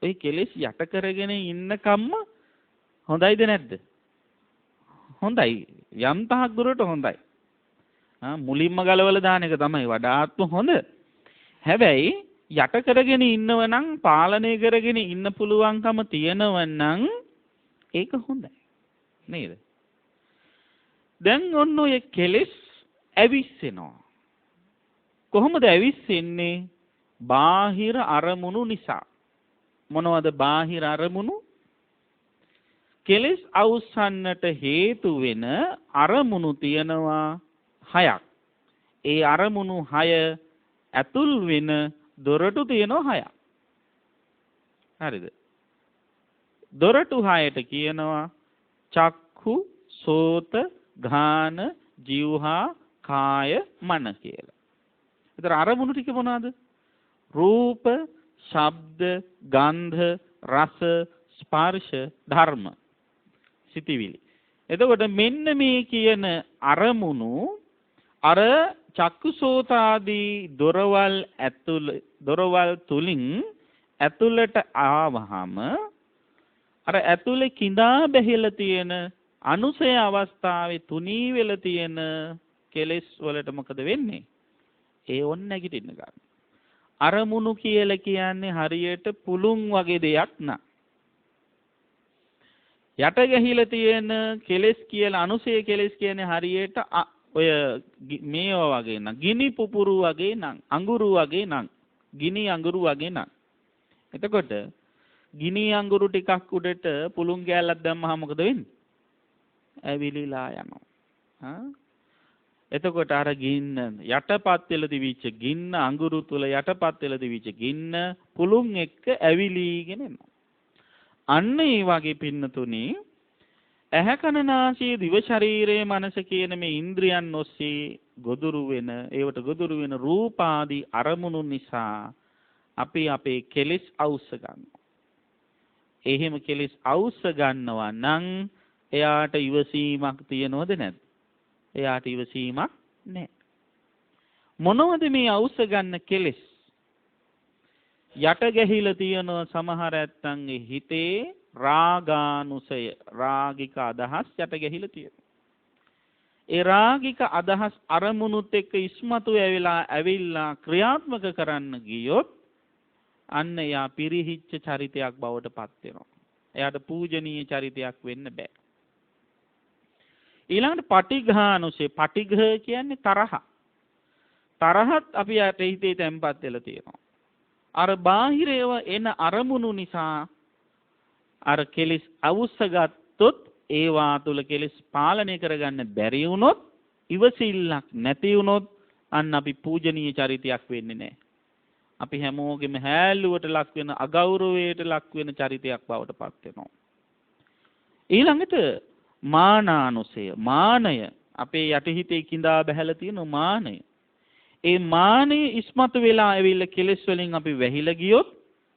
[SPEAKER 3] ඔය කෙලෙස් යට කරගෙන ඉන්නකම්ම හොඳයිද නැද්ද? හොඳයි. යම් තාක් දුරට හොඳයි. මුලින්ම ගලවලා දාන එක තමයි වඩාත්ම හොඳ. හැබැයි යට කරගෙන ඉන්නව නම් පාලනය කරගෙන ඉන්න පුළුවන්කම තියෙනව නම් ඒක හොඳයි. නේද? දැන් ඔන්න ඔය කෙලෙස් ඇවිස්සෙනවා. කොහොමද ඇවිස්සෙන්නේ? බාහිර අරමුණු නිසා. මොනවද බාහිර අරමුණු? කෙලෙස් අවුස්සන්නට හේතු වෙන අරමුණු තියෙනවා 6ක්. ඒ අරමුණු 6 ඇතුල් වෙන දොරටු තියෙනවා 6ක්. හරිද? දොරටු 6ට කියනවා චක්ඛු, සෝත, ඝාන, જીවහා, කාය, මන කියලා. ඒතර අරමුණු ටික මොනවාද? රූප, ශබ්ද, ගන්ධ, රස, ස්පර්ශ, ධර්ම, සිතිවිලි. එතකොට මෙන්න මේ කියන අරමුණු අර චක්කුසෝතාදී දොරවල් තුලින් ඇතුළට ආවහම අර ඇතුලේ කිඳා බැහැලා තියෙන අනුසය අවස්ථාවේ තුනී වෙලා තියෙන කෙලෙස් වලට මොකද වෙන්නේ? ඒ ඔන්න නැගිටින්න ගන්න. අරමුණු කියලා කියන්නේ හරියට පුළුන් වගේ දෙයක් නා. යට ගැහිලා තියෙන කෙලෙස් කියලා අනුසය කෙලෙස් කියන්නේ හරියට ඔය මේවා වගේ නම් ගිනි පුපුරු වගේ නම් අඟුරු වගේ නම් ගිනි අඟුරු වගේ නම්. එතකොට ගිනි අඟුරු ටිකක් උඩට පුළුන් කෑල්ලක් දැම්මහම මොකද වෙන්නේ? ඇවිලිලා යනවා. එතකොට අර ගින්න යටපත් වෙලා තිබිච්ච ගින්න අඟුරු තුල යටපත් වෙලා තිබිච්ච ගින්න පුළුන් එක්ක ඇවිලීගෙන එනවා. අන්න ඒ වගේ පින්නතුනේ ඇහැ කන නාසය දිව ශරීරයේ මනස කියන මේ ඉන්ද්‍රියන් ඔස්සේ ගොදුරු වෙන ඒවට ගොදුරු වෙන රූපාදී අරමුණු නිසා අපි අපේ කෙලෙස් අවුස්ස ගන්නවා. එහෙම කෙලෙස් අවුස්ස ගන්නවා නම් එයාට ඉවසීමක් තියනවද නැද්ද? එයාට ඉවසීමක් නැහැ. මොනවද මේ අවුස්ස ගන්න කෙලෙස්? යට ගැහිලා තියෙන සමහර ඇත්තන්ගේ හිතේ රාගානුසය රාගික අදහස් යට ගැහිලා තියෙනවා. ඒ රාගික අදහස් අරමුණුත් එක්ක ඉස්මතු ඇවිල්ලා ක්‍රියාත්මක කරන්න ගියොත් අන්න එයා පිරිහිච්ච චරිතයක් බවට පත් වෙනවා. එයාට පූජනීය චරිතයක් වෙන්න බෑ. ඊළඟට පටිඝානුසය පටිඝ කියන්නේ තරහ. තරහත් අපි යට හිතේ තැම්පත් වෙලා තියෙනවා. අර බාහිරව එන අරමුණු නිසා අර කෙලෙස් අවුස්සගත්තොත් ඒවා තුල කෙලෙස් පාලනය කරගන්න බැරි වුණොත් ඉවසිල්ලක් නැති වුණොත් අන්න අපි පූජනීය චරිතයක් වෙන්නේ නැහැ. අපි හැමෝගෙම හැල්ලුවට ලක් වෙන අගෞරවයට ලක් වෙන චරිතයක් බවට පත් වෙනවා. ඊළඟට මානානුසය මානය අපේ යටිහිතේ කිඳා බැහැලා තියෙන මානය. ඒ මානෙ ඉස්මතු වෙලා ඇවිල්ලා කෙලෙස් වලින් අපි වැහිලා ගියොත්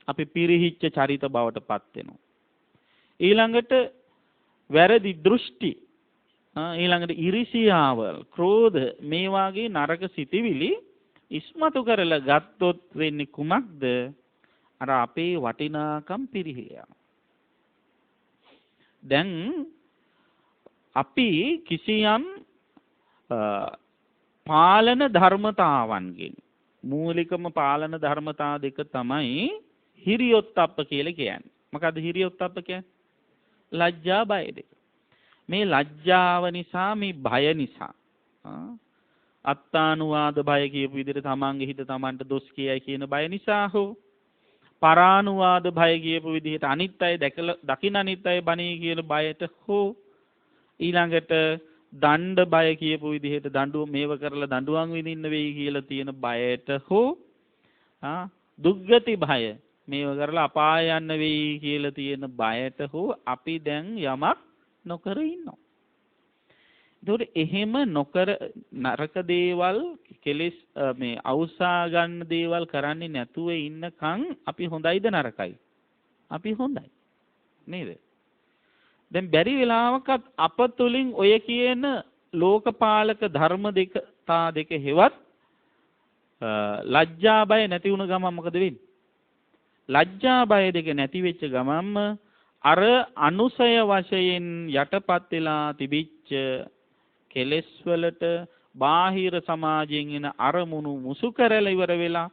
[SPEAKER 3] අපි පිරිහිච්ච චරිත බවට පත් වෙනවා. ඊළඟට වැරදි දෘෂ්ටි ඊළඟට ඉරිසියාවල් ක්‍රෝධ මේ වාගේ නරක සිතිවිලි ඉස්මතු කරලා ගත්තොත් වෙන්නේ කුමක්ද? අර අපේ වටිනාකම් පිරිහිලා. දැන් අපි කිසියම් පාලන ධර්මතාවන්ගෙන් මූලිකම පාලන ධර්මතා දෙක තමයි හිරියොත්ප්ප කියලා කියන්නේ. මොකද්ද හිරියොත්ප්ප කියන්නේ? ලැජ්ජා බය දෙක. මේ ලැජ්ජාව නිසා මේ බය නිසා අත්තානුවාද බය කියපු විදිහට තමන්ගේ හිත තමන්ට දොස් කියයි කියන බය නිසා හෝ පරානුවාද බය කියපු විදිහට අනිත් අය දකින අනිත් අය බණී කියන බයට හෝ ඊළඟට දණ්ඩ බය කියපු විදිහට දඬුව මේව කරලා දඬුවම් විඳින්න වෙයි කියලා තියෙන බයට හෝ දුක්ගති බය මේව කරලා අපාය යන්න වෙයි කියලා තියෙන බයට හෝ අපි දැන් යමක් නොකර ඉන්නවා. ඒතකොට එහෙම නොකර නරක දේවල් කෙලෙස් මේ අවසා ගන්න දේවල් කරන්නේ නැතුව ඉන්නකන් අපි හොඳයිද නරකයි? අපි හොඳයි. නේද? දැන් බැරි වෙලාවකත් අප තුලින් ඔය කියන ලෝකපාලක ධර්ම දෙක හෙවත් ලැජ්ජා බය නැති වුණ ගමන් මොකද වෙන්නේ? ලැජ්ජා බය දෙක නැති වෙච්ච ගමන්ම අර අනුසය වශයෙන් යටපත් වෙලා තිබිච්ච කෙලෙස් වලට බාහිර සමාජයෙන් එන අරමුණු මුසු කරලා ඉවර වෙලා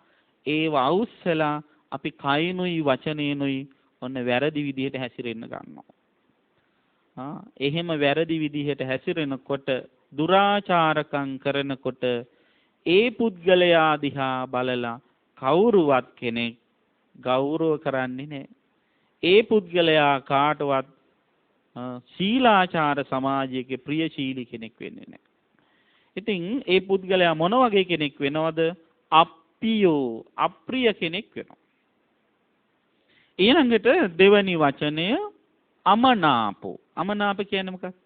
[SPEAKER 3] ඒව අවුස්සලා අපි කයිනුයි වචනේනුයි ඔන්න වැරදි විදිහට හැසිරෙන්න ගන්නවා. එහෙම වැරදි විදිහට හැසිරෙනකොට දුරාචාරකම් කරනකොට ඒ පුද්ගලයා දිහා බලලා කවුරුවත් කෙනෙක් ගෞරව කරන්නේ නැහැ. ඒ පුද්ගලයා කාටවත් ශීලාචාර සමාජයේ ප්‍රියශීලී කෙනෙක් වෙන්නේ නැහැ. ඉතින් ඒ පුද්ගලයා මොන වගේ කෙනෙක් වෙනවද? අප්පියෝ අප්‍රිය කෙනෙක් වෙනවා. ඊළඟට දෙවැනි වචනය අමනාපෝ. අමනාප කියන්නේ මොකක්ද?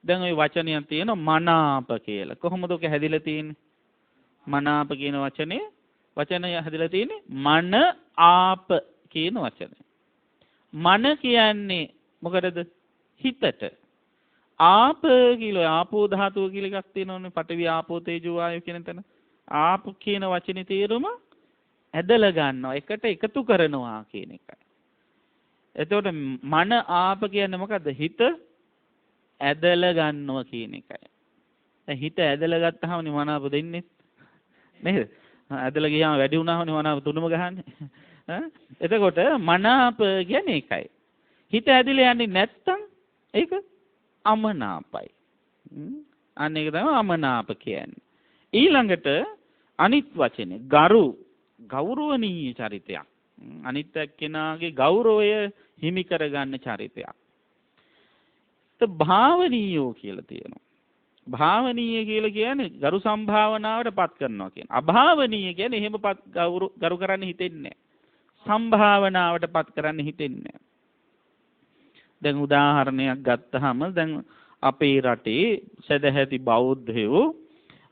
[SPEAKER 3] දැන් ওই වචනයක් තියෙනවා මනාප කියලා. කොහොමද ඔක හැදිලා තියෙන්නේ? මනාප කියන වචනය හැදිලා තියෙන්නේ මන ආප කියන වචනය. මන කියන්නේ මොකටද? හිතට. ආප කියලා ආපෝ ධාතුව කියලා එකක් තියෙනවනේ. පඨවි ආපෝ තේජෝ වායෝ කියන තැන. ආප කියන වචනේ තේරුම ඇදලා ගන්නවා. එකට එකතු කරනවා කියන එකයි. එතකොට මන ආප කියන්නේ මොකද්ද? හිත ඇදලා ගන්නවා කියන එකයි. දැන් හිත ඇදලා ගත්තාම නේ මනාප දෙන්නේ. නේද? ඇදලා ගියාම වැඩි වුණාම නේ මනාප තුනම ගහන්නේ. එතකොට මනාප කියන්නේ ඒකයි. හිත ඇදලා යන්නේ නැත්තම් ඒක අමනාපයි. අන්න ඒක තමයි අමනාප කියන්නේ. ඊළඟට අනිත් වචනේ ගෞරවණීය චරිතයක්. අනිත් එක්කෙනාගේ ගෞරවය හිමි කරගන්න චරිතයක්. භාවනීයෝ කියලා තියෙනවා. භාවනීය කියලා කියන්නේ ගරු සම්භාවනාවට පත් කරනවා කියන. අභාවනීය කියන්නේ එහෙමපත් ගරු කරන්න හිතෙන්නේ නැහැ. සම්භාවනාවට පත් කරන්න හිතෙන්නේ නැහැ. දැන් උදාහරණයක් ගත්තාම දැන් අපේ රටේ සදැහැති බෞද්ධයෝ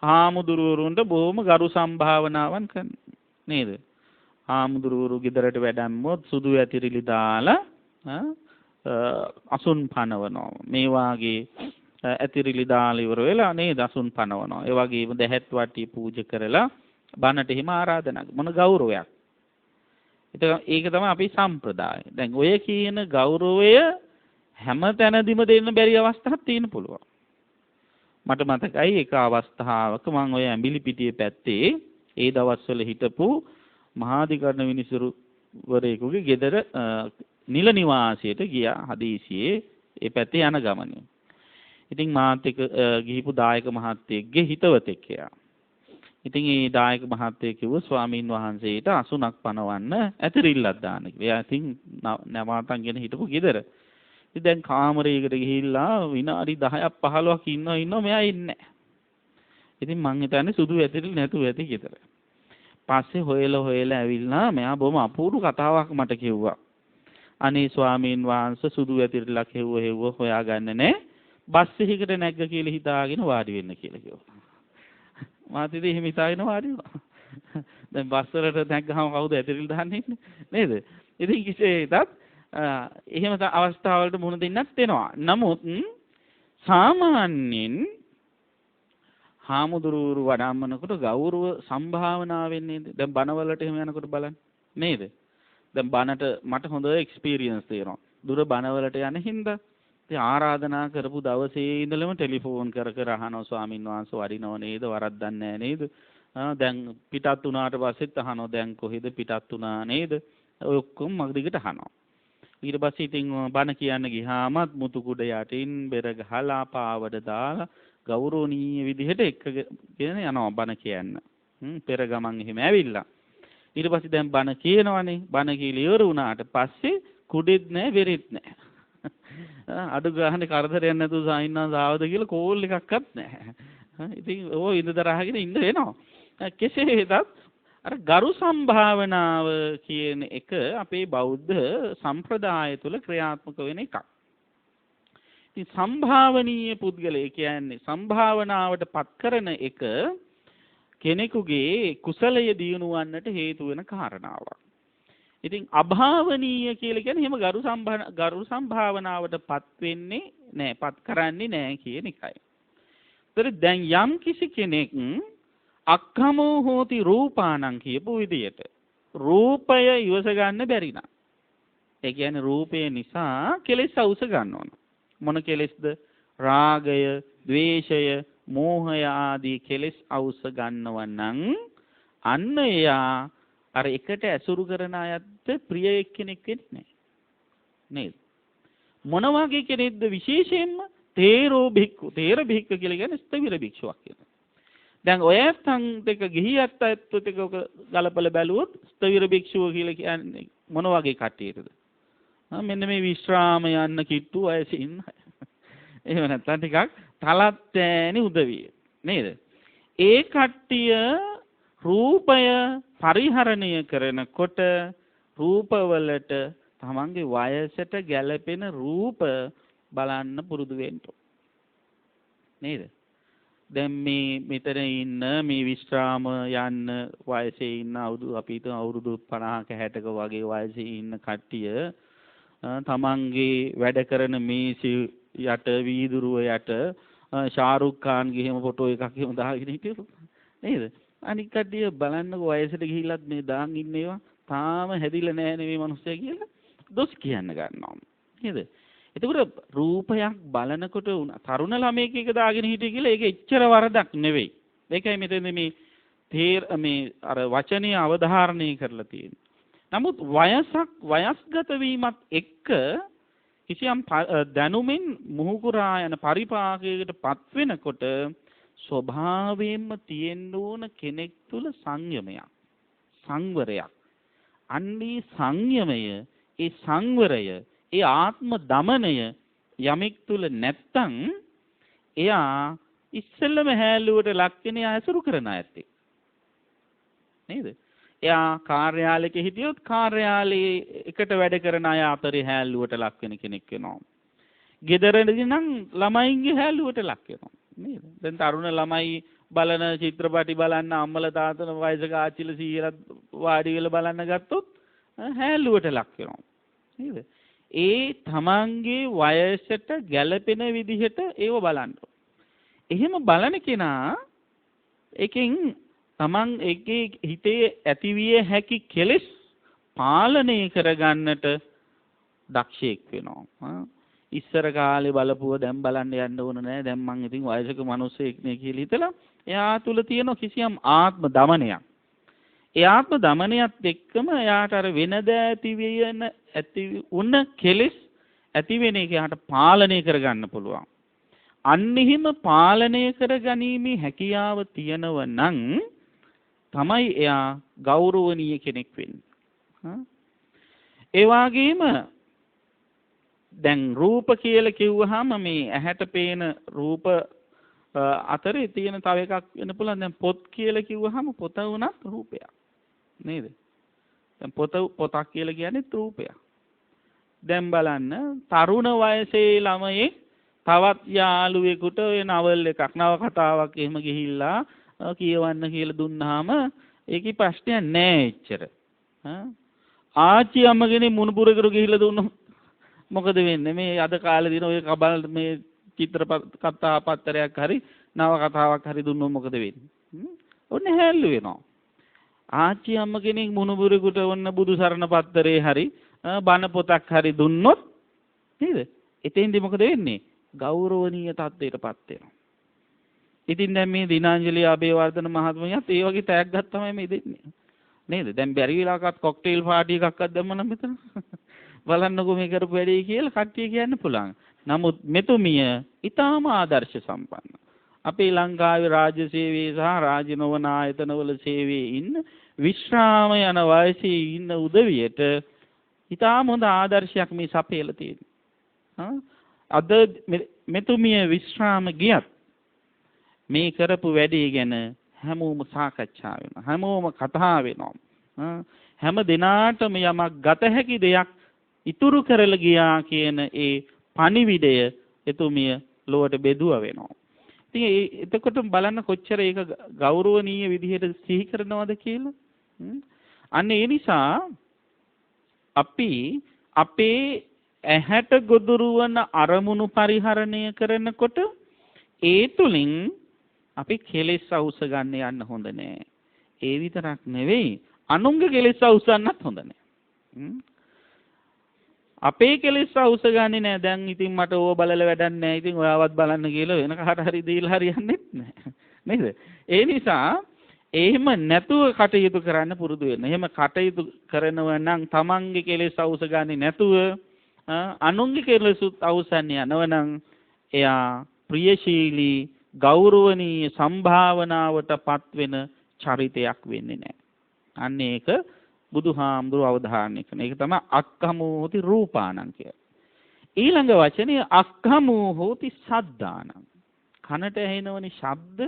[SPEAKER 3] හාමුදුරුවරුන්ට බොහොම ගරු සම්භාවනාවන් කරනවා. නේද? හාමුදුරුවරු ගෙදරට වැඩම්මොත් සුදු ඇතිරිලි දාලා අසුන් පනවනවා. මේ වාගේ ඇතිරිලි දාලා ඉවර වෙලා නේද අසුන් පනවනවා. ඒ වගේම දැහැත් වටි පූජා කරලා බණට හිම ආරාධනා මොන ගෞරවයක්. ඒක තමයි අපේ සම්ප්‍රදාය. දැන් ඔය කියන ගෞරවය හැම තැනදීම දෙන්න බැරි අවස්ථාවක් තියෙන පුළුවන්. මට මතකයි එක අවස්ථාවක මම ඔය ඇඹිලි පිටියේ පැත්තේ ඒ දවස්වල හිටපු මහාධිකරණ විනිසුරුවරයෙකුගේ ගෙදර නිල නිවාසයට ගියා හදිසියේ ඒ පැත්තේ යන ගමනේ. ඉතින් මාත් එක්ක ගිහිපු දායක මහත්තයෙක්ගේ හිතවතෙක් එයා. ඉතින් ඒ දායක මහත්තයෙක් කිව්වා ස්වාමීන් වහන්සේට අසුනක් පනවන්න ඇතිරිල්ලක් දාන්න කියලා. එයා ඉතින් නවාතන්ගෙන හිටපු ගෙදර. ඉතින් දැන් කාමරයකට ගිහිල්ලා විනාඩි 10ක් 15ක් ඉන්නවා මෙයා ඉන්නේ නැහැ. ඉතින් මං හිතන්නේ සුදු ඇතිරිලි නැතුව ඇති ගෙදර. පස්සේ හොයලා ඇවිල්ලා මෙයා බොහොම අපූර්ව කතාවක් මට කිව්වා. අනේ ස්වාමීන් වහන්සේ සුදු ඇතිරිල්ලක් හෙව්ව හොයාගන්න නැහැ. බස් එකකට නැග්ග කියලා හිතාගෙන වාඩි වෙන්න කියලා කිව්වා. මාත් ඉතින් එහෙම හිතාගෙන වාඩි වුණා. දැන් බස් වලට නැග්ගාම කවුද ඇතිරිලි දාන්නේ නේද? ඉතින් කිසිේතත් එහෙම අවස්ථාවලට මුහුණ දෙන්නත් වෙනවා. නමුත් සාමාන්‍යයෙන් හාමුදුරුවරු වඩාමනකොට ගෞරව සම්භාවනාවෙන් නේද? දැන් බණවලට එහෙම යනකොට බලන්න නේද? දැන් බණට මට හොඳ එක්ස්පීරියන්ස් තියෙනවා. දුර බණවලට යන හින්දා ඉතින් ආරාධනා කරපු දවසේ ඉඳලම ටෙලිෆෝන් කර අහනවා ස්වාමින් වහන්සේ වඩිනව නේද? වරද්දක් නැහැ නේද? දැන් පිටත් වුණාට පස්සෙත් අහනවා දැන් කොහෙද පිටත් වුණා නේද? ඔය ඔක්කොම මග දිගට අහනවා. ඊට පස්සේ ඉතින් බණ කියන්න ගියාමත් මුතු කුඩ යටින් බෙර ගහලා පාවඩ දාලා ගෞරවණීය විදිහට එක්කගෙන යනවා බණ කියන්න. පෙර ගමන් එහෙම ඇවිල්ලා. ඊට පස්සේ දැන් බණ කියනවනේ. බණ කියලා ඉවර වුණාට පස්සේ කුඩෙත් නැහැ බෙරෙත් නැහැ. අඩු ගානේ කරදරයක් නැතුව සායින්නාස් ආවද කියලා කෝල් එකක්වත් නැහැ. ඉතින් ඕ ඉඳදරහගෙන ඉන්න වෙනවා. කෙසේ වෙතත් අර ගරු සම්භාවනාව කියන එක අපේ බෞද්ධ සම්ප්‍රදාය තුළ ක්‍රියාත්මක වෙන එකක්. ඉතින් සම්භාවනීය පුද්ගලයෙ කියන්නේ සම්භාවනාවට පත් කරන එක කෙනෙකුගේ කුසලය දියුණු වන්නට හේතු වෙන කාරණාවක්. ඉතින් අභාවනීය කියලා කියන්නේ එහෙම ගරු සම්භාවනාවට පත් වෙන්නේ නැහැ, පත් කරන්නේ නැහැ කියන එකයි. ඒතර දැන් යම් කිසි කෙනෙක් අක්ඛමෝ හෝති රූපානං කියපු විදියට රූපය ඉවස ගන්න බැරි නම්, ඒ කියන්නේ රූපය නිසා කෙලෙස් අවුස ගන්නවන. මොන කෙලෙස්ද? රාගය, ද්වේෂය, මෝහය ආදී කෙලෙස් අවුස ගන්නව නම් අන්න එයා අර එකට ඇසුරු කරන අයත් ප්‍රිය එක්කෙනෙක් වෙන්නේ නේද? මොන වගේ කෙනෙක්ද? විශේෂයෙන්ම තේරෝ භික්ඛු. තේර භික්ඛු කියලා කියන්නේ ස්ථවිර භික්ෂුවක් කියනවා. දැන් ඔය ඇත්තන් දෙක ගිහියත් ඇත්තත් එක ගලපලා බැලුවොත් ස්ථවිර භික්ෂුව කියලා කියන්නේ මොන වගේ කට්ටියටද? මෙන්න මේ විශ්‍රාම යන්න කිට්ටු වයසේ ඉන්න අය. එහෙම නැත්නම් ටිකක් තලත් ඈනි උදවිය නේද? ඒ කට්ටිය රූපය පරිහරණය කරනකොට රූපවලට තමන්ගේ වයසට ගැළපෙන රූප බලන්න පුරුදු වෙන්න නේද? දැන් මේ මෙතන ඉන්න මේ විශ්‍රාම යන්න වයසේ ඉන්න අවුරුදු 50ක 60ක වගේ වයසේ ඉන්න කට්ටිය තමන්ගේ වැඩ කරන මේසෙ යට වීදුරුව යට ශාරුක් ખાන්ගේ හැම ෆොටෝ එකක් එහෙම දාගෙන හිටියොත් නේද? අනික කට්ටිය බලන්නකො වයසට ගිහිල්ලත් මේ දාන් ඉන්න ඒවා තාම හැදිලා නැහැ නේ මේ මිනිස්සයා කියලා දොස් කියන්න ගන්නවා නේද? එතකොට රූපයක් බලනකොට තරුණ ළමයෙක් එක දාගෙන හිටිය කියලා ඒක එච්චර වරදක් නෙවෙයි. ඒකයි මෙතන මේ අර වචනේ අවධාරණය කරලා තියෙන්නේ. නමුත් වයස්ගත වීමත් එක්ක කිසියම් දැනුමින් මුහුකුරා යන පරිපාකයකට පත් වෙනකොට ස්වභාවයෙන්ම තියෙන්න ඕන කෙනෙක් තුල සංයමයක්, සංවරයක්. අන්නේ සංයමය, ඒ සංවරය, ඒ ආත්ම දමනය යමෙක් තුල නැත්තම් එයා ඉස්සෙල්ලම හැලුවට ලක් වෙන ඇසුරු කරන අයත් නේද? එයා කාර්යාලයක හිටියොත් කාර්යාලයේ එකට වැඩ කරන අය අතරේ හැලුවට ලක් වෙන කෙනෙක් වෙනවා. ගෙදරදී නම් ළමයින්ගේ හැලුවට ලක් වෙනවා නේද? දැන් තරුණ ළමයි බලන චිත්‍රපටි බලන්න අම්මලා තාත්තලා වයසක ආච්චිලා සීයලා වාඩි වෙලා බලන්න ගත්තොත් හැලුවට ලක් වෙනවා නේද? ඒ තමන්ගේ වයසට ගැළපෙන විදිහට ඒව බලන්න. එහෙම බලන කෙනා එකෙන් තමන් එකේ හිතේ ඇතිවිය හැකි කෙලෙස් පාලනය කරගන්නට දක්ෂයෙක් වෙනවා. ඉස්සර කාලේ බලපුව දැන් බලන්න යන්න ඕන නෑ. දැන් මං ඉතින් වයසක මිනිස්සෙක් නේ කියලා හිතලා එයා තුල තියෙන කිසියම් ආත්ම දමනයක්. ඒ ආත්ම දමනයත් එක්කම එයාට අර වෙනද ඇති වුණ කෙලෙස් ඇති වෙන එක එයාට පාලනය කරගන්න පුළුවන්. අන්න එහෙම පාලනය කරගැනීමේ හැකියාව තියෙනව නම් තමයි එයා ගෞරවනීය කෙනෙක් වෙන්නේ. ඒ වගේම දැන් රූප කියලා කිව්වහම මේ ඇහැට පේන රූප අතරේ තියෙන තව එකක් වෙන්න පුළුවන්. දැන් පොත් කියලා කිව්වහම පොත වුණත් රූපයක් නේද? දැන් පොතක් කියලා කියන්නේ රූපයක්. දැන් බලන්න තරුණ වයසේ ළමයෙක් තවත් යාළුවෙකුට ඔය නවල් එකක් නවකතාවක් එහෙම ගිහිල්ලා කියවන්න කියලා දුන්නාම ඒකේ ප්‍රශ්නයක් නෑ එච්චර. ආච්චි අම්මගෙන මුණුපුරකට ගිහිල්ලා දුන්නොත් මොකද වෙන්නේ? මේ අද කාලේ දින ඔය කබල් මේ චිත්‍රපට කතා පත්‍රයක් හරි නවකතාවක් හරි දුන්නොත් මොකද වෙන්නේ? ඔන්න හැල්ලු වෙනවා. ආච්චි අම්ම කෙනෙක් මුණුපුරකට ඔන්න බුදු සරණ පත්‍රේ හරි බණ පොතක් හරි දුන්නොත් නේද? එතෙන්දී මොකද වෙන්නේ? ගෞරවනීය තත්ත්වයටපත් වෙනවා. ඉතින් දැන් මේ දිනාංජලි අබේවර්ධන මහත්මයාත් ඒ වගේ තෑග්ගක් තමයි මේ දෙන්නේ. නේද? දැන් බැරි වෙලාවකත් කොක්ටේල් පාටි එකක්වත් දැම්මනම් මෙතන බලන්නකෝ මේ කරපු වැඩේ කියලා කට්ටිය කියන්න පුළුවන්. නමුත් මෙතුමිය ඊටාම ආදර්ශ සම්පන්න. අපේ ලංකාවේ රාජ්‍ය සේවයේ සහ රාජ්‍ය නොවන ආයතනවල සේවයේ ඉන්න විශ්‍රාම යන වයසේ ඉන්න උදවියට ඊටාම හොඳ ආදර්ශයක් මේ සපයලා තියෙනවා. අද මෙතුමිය විශ්‍රාම ගියත් මේ කරපු වැඩේ ගැන හැමෝම සාකච්ඡා වෙනවා. හැමෝම කතා වෙනවා. හැම දිනාටම යමක් ගත හැකි දෙයක් ඉතුරු කරලා ගියා කියන ඒ පණිවිඩය එතුමිය ලොවට බෙදුවා වෙනවා. ඉතින් එතකොට බලන්න කොච්චර ඒක ගෞරවනීය විදිහට සිහි කරනවද කියලා. අන්න ඒ නිසා අපි අපේ ඇහැට ගොදුරු වන අරමුණු පරිහරණය කරනකොට ඒ තුලින් අපි කෙලෙස් අවුස ගන්න යන්න හොඳ නෑ. ඒ විතරක් නෙවෙයි අනුන්ගේ කෙලෙස් අවුසන්නත් හොඳ නෑ. අපේ කෙලෙස් අවුස ගන්නේ නෑ. දැන් ඉතින් මට ඕව බලලා වැඩක් නෑ. ඉතින් ඔයාවත් බලන්න කියලා වෙන කාට හරි දීලා හරියන්නේ නෑ. නේද? ඒ නිසා එහෙම නැතුව කටයුතු කරන්න පුරුදු වෙන්න. එහෙම කටයුතු කරනවා නම් තමන්ගේ කෙලෙස් අවුස ගන්නේ නැතුව අනුන්ගේ කෙලෙසුත් අවුසන්නේ යනවා නම් එයා ප්‍රියශීලී ගෞරවනීය සම්භාවනාවටපත් වෙන චරිතයක් වෙන්නේ නැහැ. අන්න ඒක බුදුහාමුදුරුවෝ අවධාරණය කරන. ඒක තමයි අක්ඛමෝති රූපාණං කියලා. ඊළඟ වචනේ අක්ඛමෝහෝති සද්දානං. කනට ඇහෙනවනේ ශබ්ද.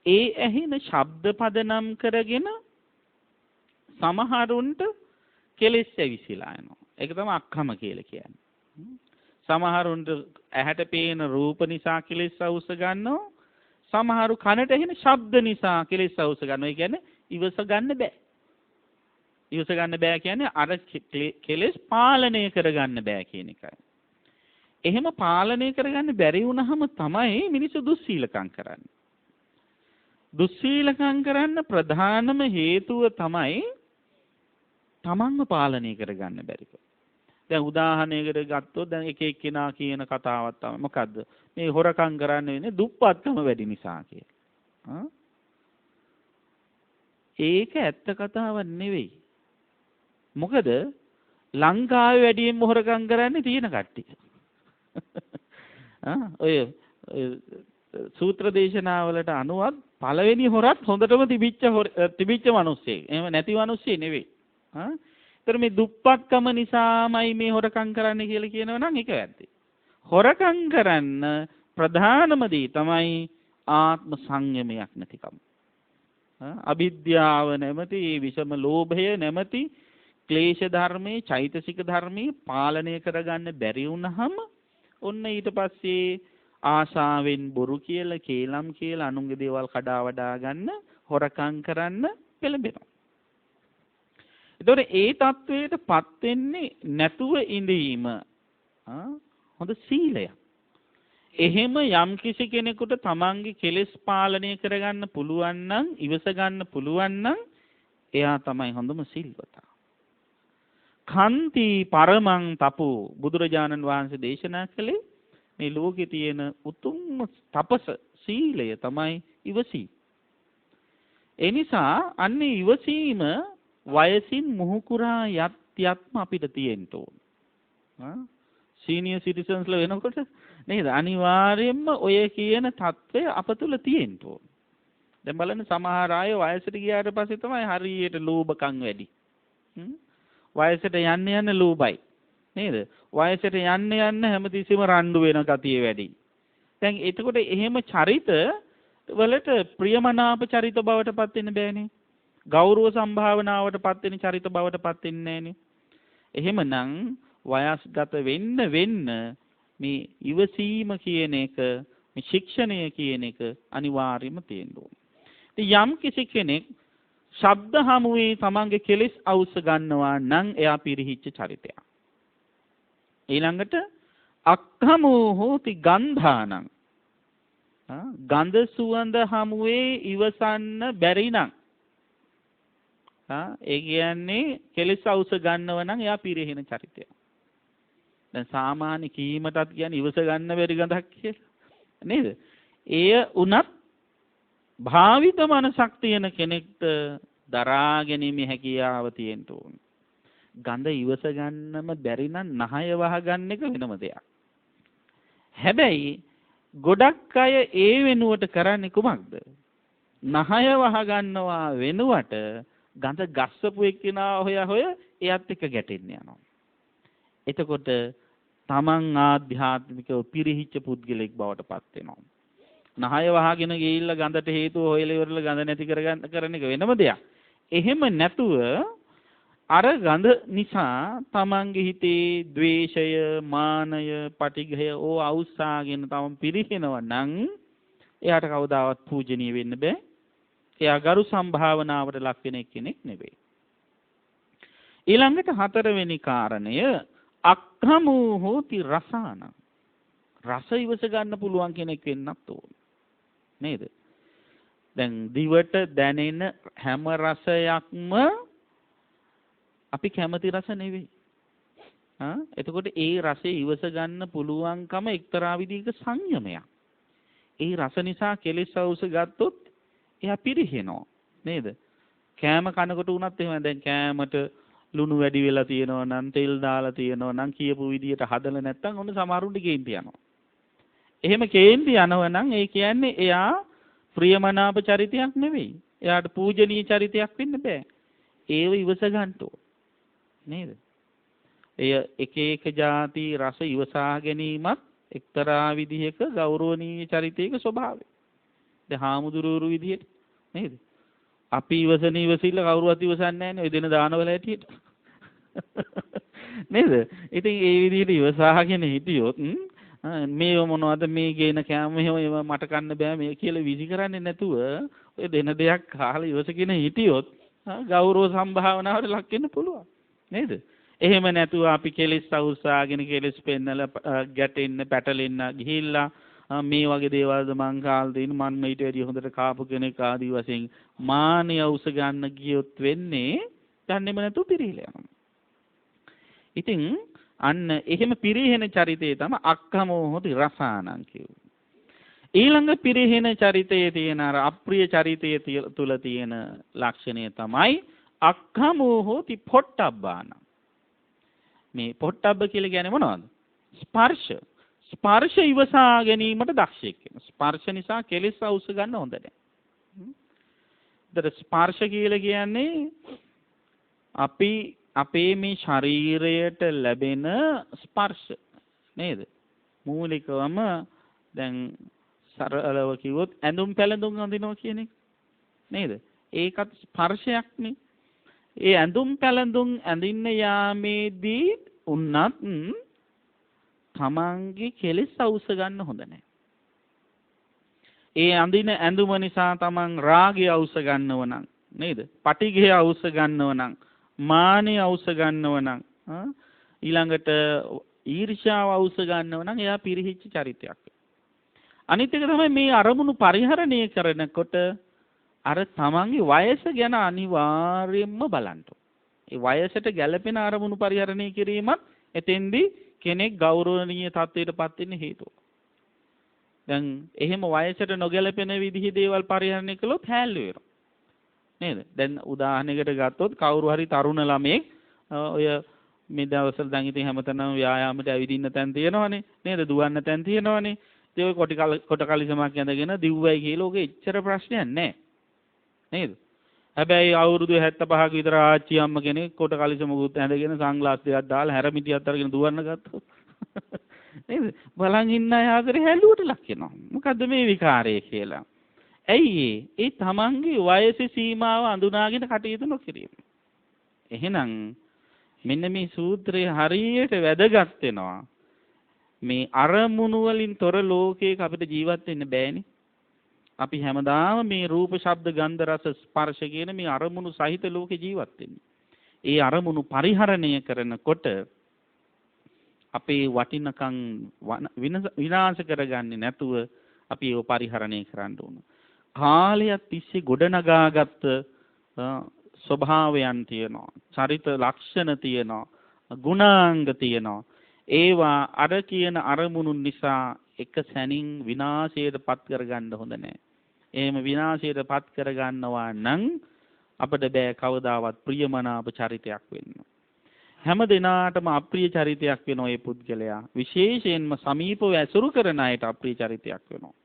[SPEAKER 3] ඒ ඇහෙන ශබ්ද පදනම් කරගෙන සමහරුන්ට කෙලෙස් ඇවිසිලා යනවා. ඒක තමයි අක්ඛම කියලා කියන්නේ. සමහරුන්ට ඇහැට පේන රූප නිසා කෙලෙස් අවුස ගන්නවා. සමහරු කනට ඇහෙන ශබ්ද නිසා කෙලෙස් අවුස ගන්නවා. ඒ කියන්නේ ඉවස ගන්න බෑ. ඉවස ගන්න බෑ කියන්නේ අර කෙලෙස් පාලනය කරගන්න බෑ කියන එකයි. එහෙම පාලනය කරගන්න බැරි වුණාම තමයි මිනිස්සු දුස්සීලකම් කරන්නේ. දුස්සීලකම් කරන්න ප්‍රධානම හේතුව තමයි තමන්ව පාලනය කරගන්න බැරික. දැන් උදාහරණයකට ගත්තොත් දැන් එක එක්කෙනා කියන කතාවක් තමයි මොකද්ද? මේ හොරකම් කරන්න වෙන්නේ දුප්පත්කම වැඩි නිසා කියලා. ඒක ඇත්ත කතාවක් නෙවෙයි. මොකද ලංකාවේ වැඩියෙන් හොරකම් කරන්නේ තියෙන කට්ටිය. ඔය සූත්‍ර දේශනාවලට අනුවත් පළවෙනි හොරත් හොඳටම තිබිච්ච මිනිස්සෙක්. එහෙම නැති මිනිස්සෙ නෙවෙයි. ඒතර මේ දුප්පත්කම නිසාමයි මේ හොරකම් කරන්න කියලා කියනවා නම් ඒක වැරදි. හොරකම් කරන්න ප්‍රධානම දේ තමයි ආත්ම සංයමයක් නැතිකම. අවිද්‍යාව නැමැති විෂම ලෝභය නැමැති ක්ලේශ ධර්මයේ චෛතසික ධර්මයේ පාලනය කරගන්න බැරි වුණාම ඔන්න ඊට පස්සේ ආශාවෙන් බොරු කියලා කේලම් කියලා අනුන්ගේ දේවල් කඩා වඩා ගන්න හොරකම් කරන්න පෙළඹෙනවා. ඒතකොට ඒ தത്വයටපත් වෙන්නේ නැතුව ඉඳීම හොඳ සීලයක්. එහෙම යම් කිසි කෙනෙකුට තමන්ගේ කෙලෙස් පාලනය කරගන්න පුළුවන් නම් ඉවස ගන්න පුළුවන් නම් එයා තමයි හොඳම සිල්වතා. කන්ති පරමං තපෝ බුදුරජාණන් වහන්සේ දේශනා කළේ මේ ලෝකේ තියෙන උතුම්ම තපස සීලය තමයි ඉවසීම. ඒ නිසා අන්නේ ඉවසීම වයසින් මුහුකුරා යත්ම අපිට තියෙන්න ඕන. සීනියර් සිටිසන්ස්ලා වෙනකොට නේද අනිවාර්යයෙන්ම ඔය කියන தত্ত্বය අප තුල තියෙන්න ඕන. දැන් බලන්න සමහර අය වයසට ගියාට පස්සේ තමයි හරියට ලෝභකම් වැඩි. වයසට යන්න ලෝභයි. නේද? වයසට යන්න හැමතිස්සෙම රණ්ඩු වෙන ගතිය වැඩි. දැන් එතකොට එහෙම චරිත වලට ප්‍රියමනාප චරිත බවට පත් වෙන්න බෑනේ. ගෞරව සම්භාවනාවටපත් වෙන චරිත බවටපත් වෙන්නේ නැහනේ. එහෙමනම් වයස්ගත වෙන්න මේ ඉවසීම කියන එක මේ ශික්ෂණය කියන එක අනිවාර්යයෙන්ම තියෙන්න ඕනේ. ඉතින් යම් කිසි කෙනෙක් ශබ්ද හමුවේ තමන්ගේ කෙලෙස් අවුස්ස ගන්නවා නම් එයා පිරිහිච්ච චරිතයක්. ඊළඟට අක්ඛමෝ හෝති ගන්ධානං. ගන්ධ සුවඳ හමුවේ ඉවසන්න බැරි නම් ඒ කියන්නේ කෙලෙස් අවුස ගන්නව නම් එයා පිරිහෙන චරිතයක්. දැන් සාමාන්‍ය කීමටත් කියන්නේ ඉවස ගන්න බැරි ගඳක් කියලා. නේද? එය උනත් භාවිත මනසක් තියෙන කෙනෙක්ට දරා ගැනීමේ හැකියාව තියෙන්න ඕන. ගඳ ඉවස ගන්නම බැරි නම් නහය වහගන්න එක වෙනම දෙයක්. හැබැයි ගොඩක් අය ඒ වෙනුවට කරන්නේ කුමක්ද? නහය වහ ගන්නවා වෙනුවට ගඳ ගස්සපු එක්කිනා හොය එයත් එක්ක ගැටෙන්න යනවා. එතකොට තමන් ආධ්‍යාත්මිකව පිරිහිච්ච පුද්ගලෙක් බවට පත් වෙනවා. නහය වහගෙන ගිහිල්ලා ගඳට හේතුව හොයලා ඉවරලා ගඳ නැති කරන එක වෙනම දෙයක්. එහෙම නැතුව අර ගඳ නිසා තමන්ගේ හිතේ ද්වේෂය, මානය, පටිඝය ඕ අවුස්සාගෙන තමන් පිරිහෙනවා නම් එයාට කවදාවත් පූජනීය වෙන්න බෑ. එයා ගරු සම්භාවනාවට ලක් වෙන කෙනෙක් නෙවෙයි. ඊළඟට හතරවෙනි කාරණය අක්ඛමෝ හෝති රසාන. රස ඉවස ගන්න පුළුවන් කෙනෙක් වෙන්නත් ඕන. නේද? දැන් දිවට දැනෙන හැම රසයක්ම අපි කැමති රස නෙවෙයි. එතකොට ඒ රසය ඉවස ගන්න පුළුවන්කම එක්තරා විදිහක සංයමයක්. ඒ රස නිසා කෙලෙස් අවුස ගත්තොත් එයා පිරිහෙනවා. නේද? කෑම කනකොට උනත් එහෙම දැන් කෑමට ලුණු වැඩි වෙලා තියෙනවා නම් තෙල් දාලා තියෙනවා නම් කියපු විදිහට හදලා නැත්නම් ඔන්න සමහරුන්ට කේන්ති යනවා. එහෙම කේන්ති යනවා නම් ඒ කියන්නේ එයා ප්‍රියමනාප චරිතයක් නෙවෙයි. එයාට පූජනීය චරිතයක් වෙන්න බෑ. ඒව ඉවස ගන්න ඕන. නේද? එය එක එක ಜಾති රස ඉවසා ගැනීමත් එක්තරා විදිහක ගෞරවනීය චරිතයක ස්වභාවය. දැන් හාමුදුරුවෝ විදිහට නේද? අපි ඉවසන ඉවසිල්ල කවුරුවත් ඉවසන්නේ නැහැ නේ ඔය දෙන දානවල හැටියට. නේද? ඉතින් ඒ විදිහට ඉවසාගෙන හිටියොත් මේව මොනවද මේ ගේන කෑම මෙහෙම මට කන්න බෑ මේ කියලා විසි කරන්නේ නැතුව ඔය දෙන දෙයක් කාලා ඉවසගෙන හිටියොත් ගෞරව සම්භාවනාවට ලක් වෙන්න පුළුවන්. නේද? එහෙම නැතුව අපි කෙලෙස් අවුස්සාගෙන කෙලෙස් පෙන්නලා ගැටෙන්න පැටලෙන්න ගිහිල්ලා මේ වගේ දේවල්ද මං කාලා දෙන මම ඊට වැඩිය හොඳට කාපු කෙනෙක් ආදී වශයෙන් මානිය අවුස ගන්න ගියොත් වෙන්නේ දන්නේම නැතුව පිරිහිලා යනවා. ඉතින් අන්න එහෙම පිරිහෙන චරිතය තමයි අක්ඛමෝ හොති රසානං කියුවේ. ඊළඟ පිරිහෙන චරිතයේ තියෙන අර අප්‍රිය චරිතයේ තුල තියෙන ලක්ෂණය තමයි අක්ඛමෝ හොති පොට්ටබ්බාන. මේ පොට්ටබ්බ කියලා කියන්නේ මොනවද? ස්පර්ශ. ස්පර්ශ ඉවසා ගැනීමට දක්ෂයෙක් වෙනවා. ස්පර්ශ නිසා කෙලෙස් අවුස ගන්න හොඳ නැහැ. ස්පර්ශ කියලා කියන්නේ අපි අපේ මේ ශරීරයට ලැබෙන ස්පර්ශ නේද? මූලිකවම දැන් සරලව කිව්වොත් ඇඳුම් පැළඳුම් අඳිනවා කියන එක නේද? ඒකත් ස්පර්ශයක්නේ. ඒ ඇඳුම් පැළඳුම් අඳින්න යාමේදී උන්නත් තමන්ගේ කෙලෙස් අවුස ගන්න හොඳ නැහැ. ඒ අඳින ඇඳුම නිසා තමන් රාගය අවුස ගන්නව නම් නේද? පටිඝය අවුස ගන්නව නම් මානෙ අවුස ගන්නව නම් ඊළඟට ඊර්ෂ්‍යාව අවුස ගන්නව නම් එයා පිරිහිච්ච චරිතයක්. අනිත් එක තමයි මේ අරමුණු පරිහරණය කරනකොට අර තමන්ගේ වයස ගැන අනිවාර්යයෙන්ම බලන්න. ඒ වයසට ගැළපෙන අරමුණු පරිහරණය කිරීමත් එතෙන්දී කෙනෙක් ගෞරවනීය තත්ත්වයටපත් වෙන්න හේතුව. දැන් එහෙම වයසට නොගැලපෙන විදිහේ දේවල් පරිහරණය කළොත් හැල්ලු වෙනවා. නේද? දැන් උදාහරණයකට ගත්තොත් කවුරු හරි තරුණ ළමෙක් ඔය මේ දවස්වල දැන් ඉතින් හැමතැනම ව්‍යායාමයට ඇවිදින්න තැන් තියෙනවනේ නේද? දුවන්න තැන් තියෙනවනේ. ඉතින් ඔය කොට කලිසමක් ඇඳගෙන දිව්වයි කියලා ඔගේ එච්චර ප්‍රශ්නයක් නැහැ. නේද? හැබැයි අවුරුදු 75ක විතර ආච්චි අම්ම කෙනෙක් කොට කලිසමකුත් ඇඳගෙන සන්ග්ලාස් දෙකක් දාලා හැරමිටියක් අරගෙන දුවන්න ගත්තොත් නේද? බලන් ඉන්න අය ආදරේ හැලුවට ලක් වෙනවා. මොකද්ද මේ විකාරය කියලා? ඇයි ඒ තමන්ගේ වයසේ සීමාව අඳුනාගෙන කටයුතු නොකිරීම. එහෙනම් මෙන්න මේ සූත්‍රය හරියට වැදගත් වෙනවා. මේ අරමුණු වලින් තොර ලෝකයක අපිට ජීවත් වෙන්න බෑනේ. අපි හැමදාම මේ රූප, ශබ්ද, ගන්ධ, රස, ස්පර්ශ කියන මේ අරමුණු සහිත ලෝකේ ජීවත් වෙන්නේ. ඒ අරමුණු පරිහරණය කරනකොට අපේ වටිනකම් විනාශ කරගන්නේ නැතුව අපි ඒව පරිහරණය කරන්න ඕන. කාලයක් තිස්සේ ගොඩනගාගත් ස්වභාවයන් තියෙනවා, චරිත ලක්ෂණ තියෙනවා, ගුණාංග තියෙනවා. ඒවා අර කියන අරමුණු නිසා එක සැනින් විනාශයට පත් කරගන්න හොඳ නැහැ. එහෙම විනාශයට පත් කරගන්නවා නම් අපිට බෑ කවදාවත් ප්‍රියමනාප චරිතයක් වෙන්න. හැම දිනාටම අප්‍රිය චරිතයක් වෙන ඔය පුද්ගලයා විශේෂයෙන්ම සමීපව ඇසුරු කරන අයට අප්‍රිය චරිතයක් වෙනවා.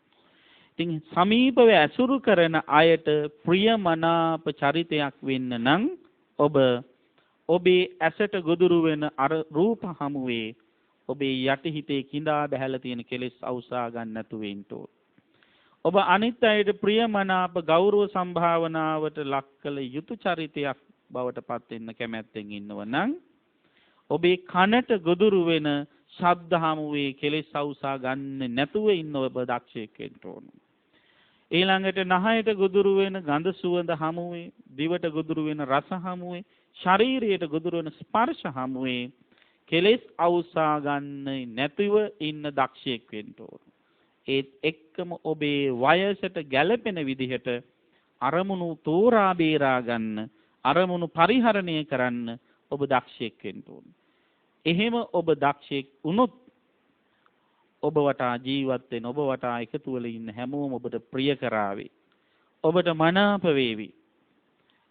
[SPEAKER 3] ඉතින් සමීපව ඇසුරු කරන අයට ප්‍රියමනාප චරිතයක් වෙන්න නම් ඔබේ ඇසට ගොදුරු වෙන අර රූප හමුවේ ඔබේ යටිහිතේ කිඳා බැහැලා තියෙන කෙලෙස් අවසා ගන්න නැතු වෙන්න ඕන. ඔබ අනිත් අයට ප්‍රියමනාප ගෞරව සම්භාවනාවට ලක් කළ යුතු චරිතයක් බවට පත් වෙන්න කැමැත්තෙන් ඉන්නව නම් ඔබේ කනට ගොදුරු වෙන ශබ්ද හමුවේ කෙලෙස් අවුසා ගන්න නැතුව ඉන්න ඔබ දක්ෂයෙක් වෙන්න ඕන. ඊළඟට නහයට ගොදුරු වෙන ගඳ සුවඳ හමුවේ, දිවට ගොදුරු වෙන රස හමුවේ, ශරීරයට ගොදුරු වෙන ස්පර්ශ හමුවේ කෙලෙස් අවුසා ගන්න නැතුව ඉන්න දක්ෂයෙක් වෙන්න ඕන. ඒත් එක්කම ඔබේ වයසට ගැළපෙන විදිහට අරමුණු තෝරා බේරා ගන්න, අරමුණු පරිහරණය කරන්න ඔබ දක්ෂයෙක් වෙන්න ඕන. එහෙම ඔබ දක්ෂයෙක් වුණොත් ඔබ වටා ජීවත් වෙන, ඔබ වටා එකතු වෙලා ඉන්න හැමෝම ඔබට ප්‍රිය කරાવી. ඔබට මනාප වේවි.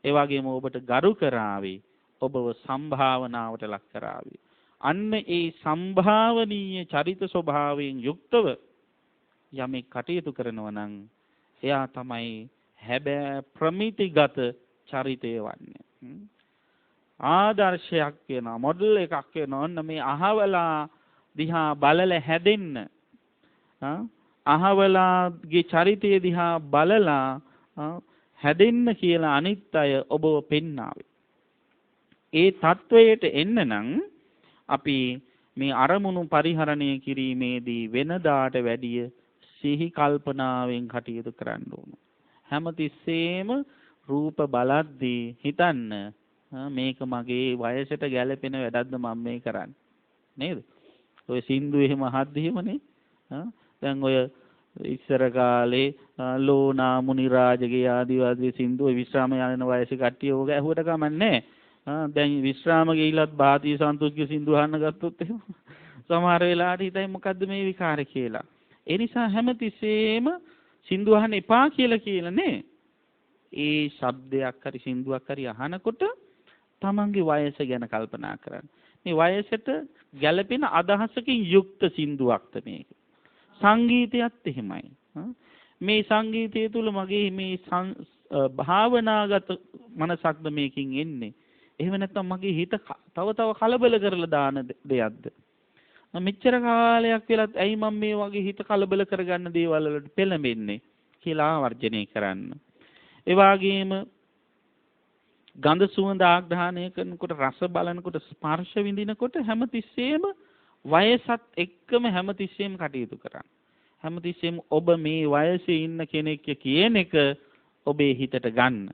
[SPEAKER 3] ඒ වගේම ඔබට ගරු කරાવી. ඔබව සම්භාවනාවට ලක් කරાવી. අන්න ඒ සම්භාවනීය චරිත ස්වභාවයෙන් යුක්තව යමෙක් කටයුතු කරනවා නම් එයා තමයි හැබෑ ප්‍රමිතිගත චරිතය වන්නේ. ආදර්ශයක් වෙනවා, මොඩල් එකක් වෙනවා. ඔන්න මේ අහවලා දිහා බලලා හැදෙන්න, අහවලාගේ චරිතය දිහා බලලා හැදෙන්න කියලා අනිත් අය ඔබව පෙන්නාවේ. ඒ தത്വයට එන්න නම් අපි මේ අරමුණු පරිහරණය කිරීමේදී වෙනදාට වැඩිය සිහි කල්පනාවෙන් කටයුතු කරන්න ඕන. හැමතිස්සෙම රූප බලද්දී හිතන්න මේක මගේ වයසට ගැළපෙන වැඩක්ද මම මේ කරන්නේ නේද? ඔය සින්දු එහෙම අහද්දි එහෙමනේ. දැන් ඔය ඉස්සර කාලේ ලෝනා මුනිරාජගේ ආදිවාසී සින්දු ඔය විශ්‍රාම යන වයසේ කට්ටිය ඕක ඇහුවට කමන්නේ. දැන් විශ්‍රාම ගිහිලත් භාතිය සන්තෝෂ්ගේ සින්දු අහන්න ගත්තොත් එහෙම සමහර වෙලාවට හිතයි මොකද්ද මේ විකාරය කියලා. ඒ නිසා හැමතිස්සෙම සින්දු අහන්න එපා කියලා නේ. ඒ ශබ්දයක් හරි සින්දුවක් හරි අහනකොට තමන්ගේ වයස ගැන කල්පනා කරන්න. මේ වයසට ගැළපෙන අදහසකින් යුක්ත සින්දුවක්ද මේක. සංගීතයත් එහෙමයි. මේ සංගීතය තුල මගේ මේ භාවනාගත මනසක්ද මේකින් එන්නේ. එහෙම නැත්නම් මගේ හිත තව කලබල කරලා දාන දෙයක්ද? මෙච්චර කාලයක් වෙලත් ඇයි මම මේ වගේ හිත කලබල කරගන්න දේවල් වලට පෙළඹෙන්නේ කියලා වර්ජනය කරන්න. ඒ වගේම ගන්ධ සුවඳ ආග්‍රහණය කරනකොට, රස බලනකොට, ස්පර්ශ විඳිනකොට හැමතිස්සෙම වයසත් එක්කම හැමතිස්සෙම කටයුතු කරන්න. හැමතිස්සෙම ඔබ මේ වයසේ ඉන්න කෙනෙක් කියන එක ඔබේ හිතට ගන්න.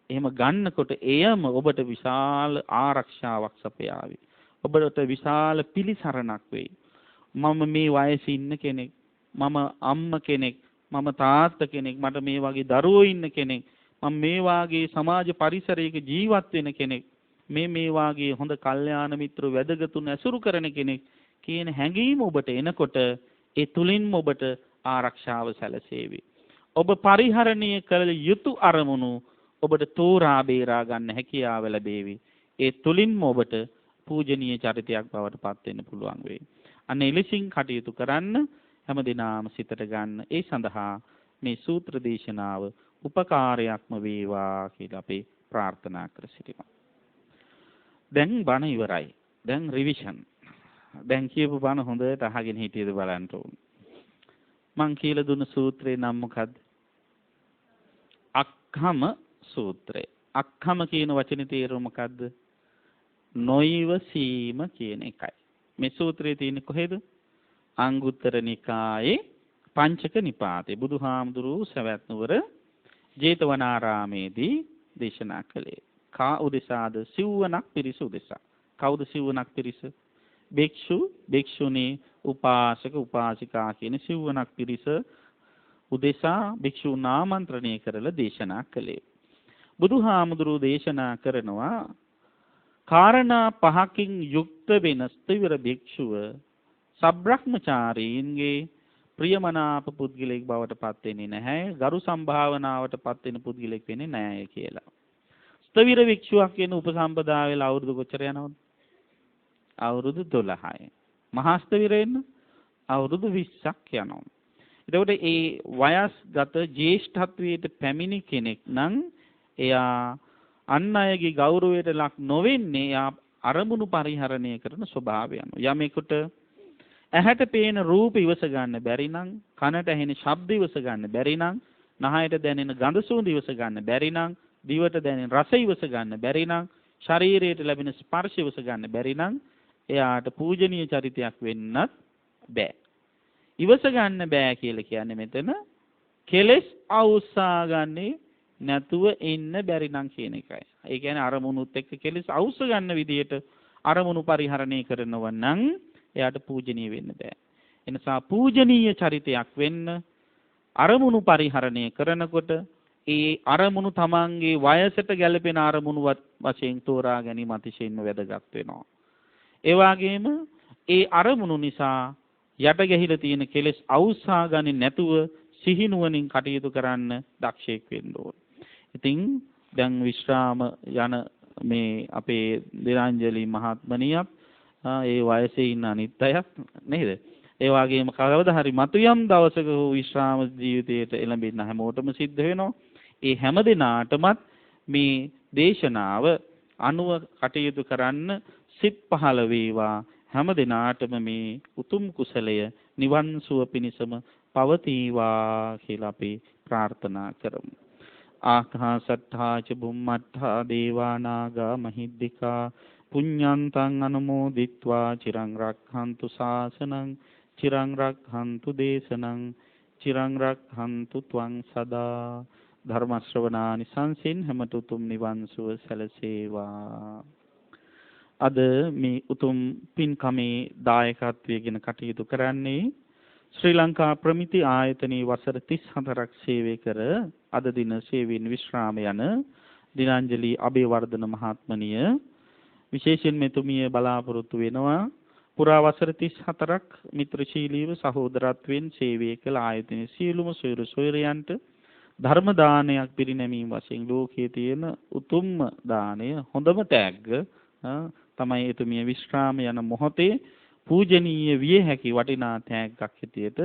[SPEAKER 3] එහෙම ගන්නකොට එයම ඔබට විශාල ආරක්ෂාවක් සපයාවි. ඔබට විශාල පිළිසරණක් වෙයි. මම මේ වයසේ ඉන්න කෙනෙක්, මම අම්මා කෙනෙක්, මම තාත්තා කෙනෙක්, මට මේ වගේ දරුවෝ ඉන්න කෙනෙක්, මම මේ වාගේ සමාජ පරිසරයක ජීවත් වෙන කෙනෙක්, මේ වාගේ හොඳ කල්යාණ මිත්‍ර වැදගතුන් ඇසුරු කරන කෙනෙක් කියන හැඟීම ඔබට එනකොට ඒ තුලින්ම ඔබට ආරක්ෂාව සැලසේවි. ඔබ පරිහරණය කළ යුතු අරමුණු ඔබට තෝරා බේරා ගන්න හැකියාව ලැබේවි. ඒ තුලින්ම ඔබට පූජනීය චරිතයක් බවට පත් වෙන්න පුළුවන් වෙයි. අන්න එලෙසින් කටයුතු කරන්න හැමදිනාම සිතට ගන්න. ඒ සඳහා මේ සූත්‍ර දේශනාව උපකාරයක්ම වේවා කියලා අපි ප්‍රාර්ථනා කර සිටිනවා. දැන් බණ ඉවරයි. දැන් රිවිෂන්. දැන් කියපු බණ හොඳට අහගෙන හිටියද බලන්න ඕන. මං කියලා දුන්න සූත්‍රේ නම මොකද්ද? අක්ඛම සූත්‍රය. අක්ඛම කියන වචනේ තේරුම මොකද්ද? නොයිවසීම කියන එකයි. මේ සූත්‍රයේ තියෙන්නේ කොහෙද? අංගුත්තර නිකායේ පංචක නිපාතේ. බුදුහාමුදුරුවෝ සවැත් නුවර ජේතවනාරාමේදී දේශනා කළේ. කා උදෙසාද? සිව්වනක් පිරිස උදෙසා. කවුද සිව්වනක් පිරිස? භික්ෂු, භික්ෂුණී, උපාසක, උපාසිකා කියන සිව්වනක් පිරිස උදෙසා භික්ෂුන් ආමන්ත්‍රණය කරලා දේශනා කළේ. බුදුහාමුදුරුවෝ දේශනා කරනවා කාරණා පහකින් යුක්ත වෙන ස්ථවිර භික්ෂුව සබ්‍රහ්මචාරීන්ගේ ප්‍රියමනාප පුද්ගලෙක් බවට පත් වෙන්නේ නැහැ. ගරු සම්භාවනාවට පත් වෙන පුද්ගලෙක් වෙන්නේ නැහැ කියලා. ස්ථවිර භික්ෂුවක් කියන උපසම්පදා වෙලා අවුරුදු කොච්චර යනවද? අවුරුදු 12යි. මහා ස්ථවිරෙන්න අවුරුදු 20ක් යනවා. එතකොට ඒ වයස්ගත ජ්‍යෙෂ්ඨත්වයට පැමිණි කෙනෙක් නම් එයා අන් අයගේ ගෞරවයට ලක් නොවෙන්නේ එයා අරමුණු පරිහරණය කරන ස්වභාවය අනුව. යමෙකුට ඇහැට පේන රූප ඉවස ගන්න බැරි නම්, කනට ඇහෙන ශබ්ද ඉවස ගන්න බැරි නම්, නහයට දැනෙන ගඳ සුවඳ ඉවස ගන්න බැරි නම්, දිවට දැනෙන රස ඉවස ගන්න බැරි නම්, ශරීරයට ලැබෙන ස්පර්ශ ඉවස ගන්න බැරි නම් එයාට පූජනීය චරිතයක් වෙන්නත් බෑ. ඉවස ගන්න බෑ කියලා කියන්නේ මෙතන කෙලෙස් අවුස්සා ගන්නේ නැතුව ඉන්න බැරි නම් කියන එකයි. ඒ කියන්නේ අරමුණුත් එක්ක කෙලෙස් අවුස්ස ගන්න විදියට අරමුණු පරිහරණය කරනවා නම් එයාට පූජනීය වෙන්න බෑ. එනිසා පූජනීය චරිතයක් වෙන්න අරමුණු පරිහරණය කරනකොට ඒ අරමුණු තමන්ගේ වයසට ගැලපෙන අරමුණු වශයෙන් තෝරා ගැනීම අතිශයින්ම වැදගත් වෙනවා. ඒ වගේම ඒ අරමුණු නිසා යට ගැහිලා තියෙන කෙලෙස් අවුස්සා ගන්නේ නැතුව සිහිනුවණින් කටයුතු කරන්න දක්ෂයෙක් වෙන්න ඕන. ඉතින් දැන් විශ්‍රාම යන මේ අපේ දිරාංජලි මහත්මනියත් ඒ වයසේ ඉන්න අනිත් අයත් නේද? ඒ වගේම කවදා හරි මතුයම් දවසක විශ්‍රාම ජීවිතයට එළඹෙන්න හැමෝටම සිද්ධ වෙනවා. ඒ හැම දිනාටමත් මේ දේශනාව අනුව කටයුතු කරන්න සිත් පහළ වේවා. හැම දිනාටම මේ උතුම් කුසලය නිවන් සුව පිණිසම පවතිවා කියලා අපි ප්‍රාර්ථනා කරමු. ආකාසට්ඨා ච බුම්මට්ඨා දේවා නාග මහිද්దికා පුඤ්ඤන්තං අනුමෝදිත්වා චිරං රක්ඛන්තු ශාසනං චිරං රක්ඛන්තු දේශනං චිරං රක්ඛන්තු ත්වං සදා. ධර්ම ශ්‍රවණානි සංසින් හැමත උතුම් නිවන් සුව සැලසේවා. අද මේ උතුම් පින්කමේ දායකත්වයෙන් කටයුතු කරන්නේ ශ්‍රී ලංකා ප්‍රමිති ආයතනයේ වසර 34ක් සේවය කර අද දින සේවයෙන් විශ්‍රාම යන දිනාංජලි අබේවර්ධන මහත්මනිය. විශේෂයෙන් මෙතුමිය බලාපොරොත්තු වෙනවා පුරා වසර 34ක් මිත්‍රශීලීව සහෝදරත්වයෙන් සේවය කළ ආයතනයේ සියලුම සොයුරයන්ට ධර්ම දානයක් පිරිනැමීම වශයෙන් ලෝකයේ තියෙන උතුම්ම දාණය හොඳම තෑග්ග තමයි එතුමිය විශ්‍රාම යන මොහොතේ පූජනීය විය හැකි වටිනා තෑග්ගක් හැටියට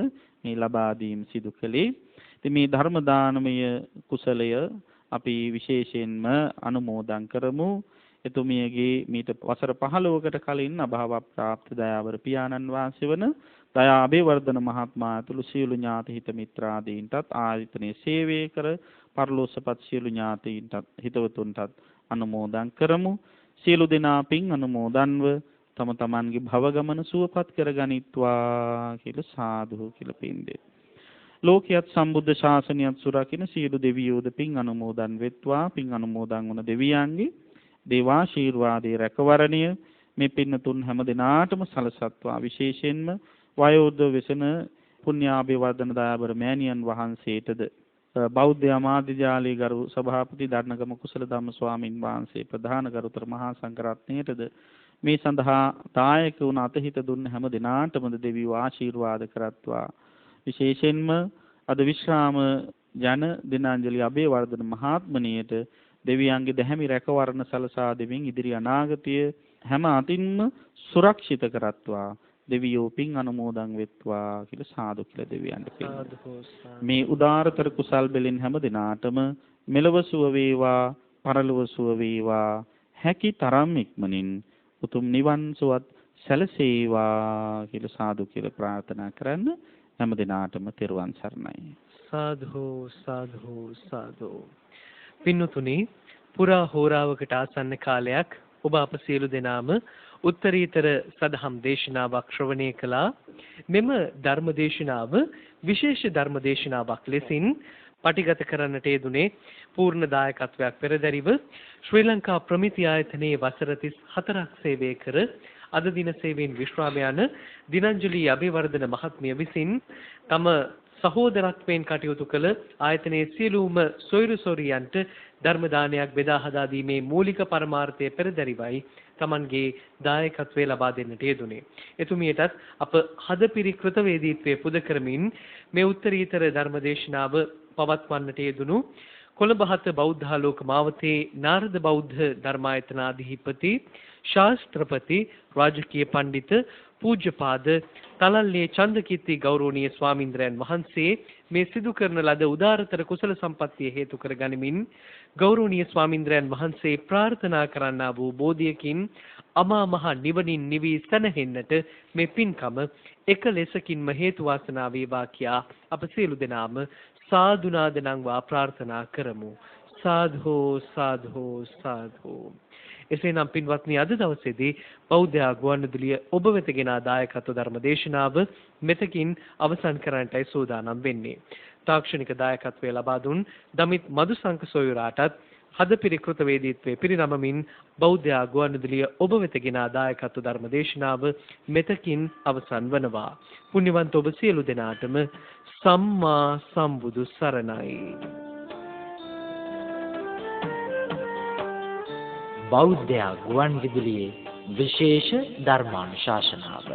[SPEAKER 3] මේ ලබා දීම සිදු කළේ. ඉතින් මේ ධර්ම දානමය කුසලය අපි විශේෂයෙන්ම අනුමෝදන් කරමු. එතුමියගේ මීට වසර 15කට කලින් අභාව ප්‍රාප්ත දයාවර පියාණන් වහන්සේ වන දයා අබේවර්ධන මහත්මයා ඇතුළු සියලු ඥාති හිත මිත්‍රාදීන්ටත් ආයතනයේ සේවය කර පරලෝසපත් සියලු ඥාතීන්ටත් හිතවතුන්ටත් අනුමෝදන් කරමු. සියලු දෙනා පින් අනුමෝදන්ව තම තමන්ගේ භව ගමන සුවපත් කරගනිත්වා කියලා සාදු කියලා පින්දේ. ලෝකියත් සම්බුද්ධ ශාසනයත් සුරකින්න සියලු දෙවියෝද පින් අනුමෝදන් වෙත්වා. පින් අනුමෝදන් වන දෙවියන්ගේ දේවාශීර්වාදයේ රැකවරණය මේ පින්නතුන් හැම දිනාටම සලසත්වා. විශේෂයෙන්ම වයෝවෘද්ධ වෙසෙන පුණ්‍යාභිවර්ධන දයාබර මෑණියන් වහන්සේටද බෞද්ධ අමාත්‍යාලයේ ගරු සභාපති දරණගම කුසල ධම්ම ස්වාමින් වහන්සේ ප්‍රධාන ගරුතර මහා සංඝරත්නයටද මේ සඳහා දායක වුණ අතහිත දුන්න හැම දිනාටම දෙවියෝ ආශිර්වාද කරත්වා. විශේෂයෙන්ම අද විශ්‍රාම යන දිනාංජලි අබේවර්ධන මහත්මනියට දෙවියන්ගේ දැහැමි රැකවරණ සලසා දෙමින් ඉදිරි අනාගතය හැම අතින්ම සුරක්ෂිත කරත්වා. දෙවියෝ පින් අනුමෝදන් වෙත්වා කියලා සාදු කියලා දෙවියන්ට පිළිගන්නවා. මේ උදාරතර කුසල් බෙලෙන් හැම දිනාටම මෙලව සුව වේවා පරලොව සුව වේවා හැකි තරම් ඉක්මනින් උතුම් නිවන් සුවත් සැලසේවා කියලා සාදු කියලා ප්‍රාර්ථනා කරන්න. හැම දිනාටම තෙරුවන් සරණයි.
[SPEAKER 2] සාදු සාදු සාදු. පින්තුනි, පුරා හෝරාවකට ආසන්න කාලයක් ඔබ අප සියලු දෙනාම උත්තරීතර සදහම් දේශනාවක් ශ්‍රවණය කළා. මෙම ධර්ම දේශනාව විශේෂ ධර්ම දේශනාවක් ලෙසින් පටිගත කරන්නට යෙදුනේ පූර්ණ දායකත්වයක් පෙරදැරිව ශ්‍රී ලංකා ප්‍රමිති ආයතනයේ වසර 34ක් සේවය කර අද දින සේවයෙන් විශ්‍රාම යන දිනංජලි අබේවර්ධන මහත්මිය විසින් තම සහෝදරත්වයෙන් කටයුතු කළ ආයතනයේ සියලුම සොයුරු සොරියන්ට ධර්ම දානයක් බෙදා හදා දීමේ මූලික පරමාර්ථය පෙරදැරිවයි තමන්ගේ දායකත්වය ලබා දෙන්නට යෙදුනේ. එතුමියටත් අප හදපිරි කෘතවේදීත්වයේ පුද කරමින් මේ උත්තරීතර ධර්ම දේශනාව පවත්වන්නට යෙදුණු කොළඹ බෞද්ධාලෝක මාවතේ නාරද බෞද්ධ ධර්මායතනාධිපති ශාස්ත්‍රපති රාජකීය පඬිත පූජ්‍යපාද තලල්ලේ චන්දකීර්ති ගෞරවනීය ස්වාමින්ද්‍රයන් වහන්සේ මේ සිදු කරන ලද උදාරතර කුසල සම්පත්තිය හේතු කර ගනිමින් ගෞරවනීය ස්වාමින්ද්‍රයන් වහන්සේ ප්‍රාර්ථනා කරන්නා වූ බෝධියකින් අමා මහ නිවනින් නිවි සැනහෙන්නට මේ පින්කම එක ලෙසකින්ම හේතු වාසනා වේවා කියා අප සියලු දෙනාම සාදුනාද නංවා ප්‍රාර්ථනා කරමු. සාධු සාධු සාධු. එසේනම් පින්වත්නි, අද දවසේදී බෞද්ධ ගුවන්විදුලිය ඔබ වෙත ගෙන දායකත්ව ධර්ම දේශනාව මෙතකින් අවසන් කරන්නටයි සූදානම් වෙන්නේ. තාක්ෂණික දායකත්වය ලබා දුන් දමිත් මදුසංක සොයුරාටත් හදපිරිකෘත වේදීත්වයේ පිරිනමමින් බෞද්ධ ගුවන්විදුලිය ඔබ වෙත ගෙන දායකත්ව ධර්ම දේශනාව මෙතකින් අවසන් වනවා. පුණ්‍යවන්ත ඔබ සියලු දෙනාටම සම්මා සම්බුදු සරණයි.
[SPEAKER 1] බෞද්ධ ගුවන්විදුලියේ විශේෂ ධර්මානුශාසනාව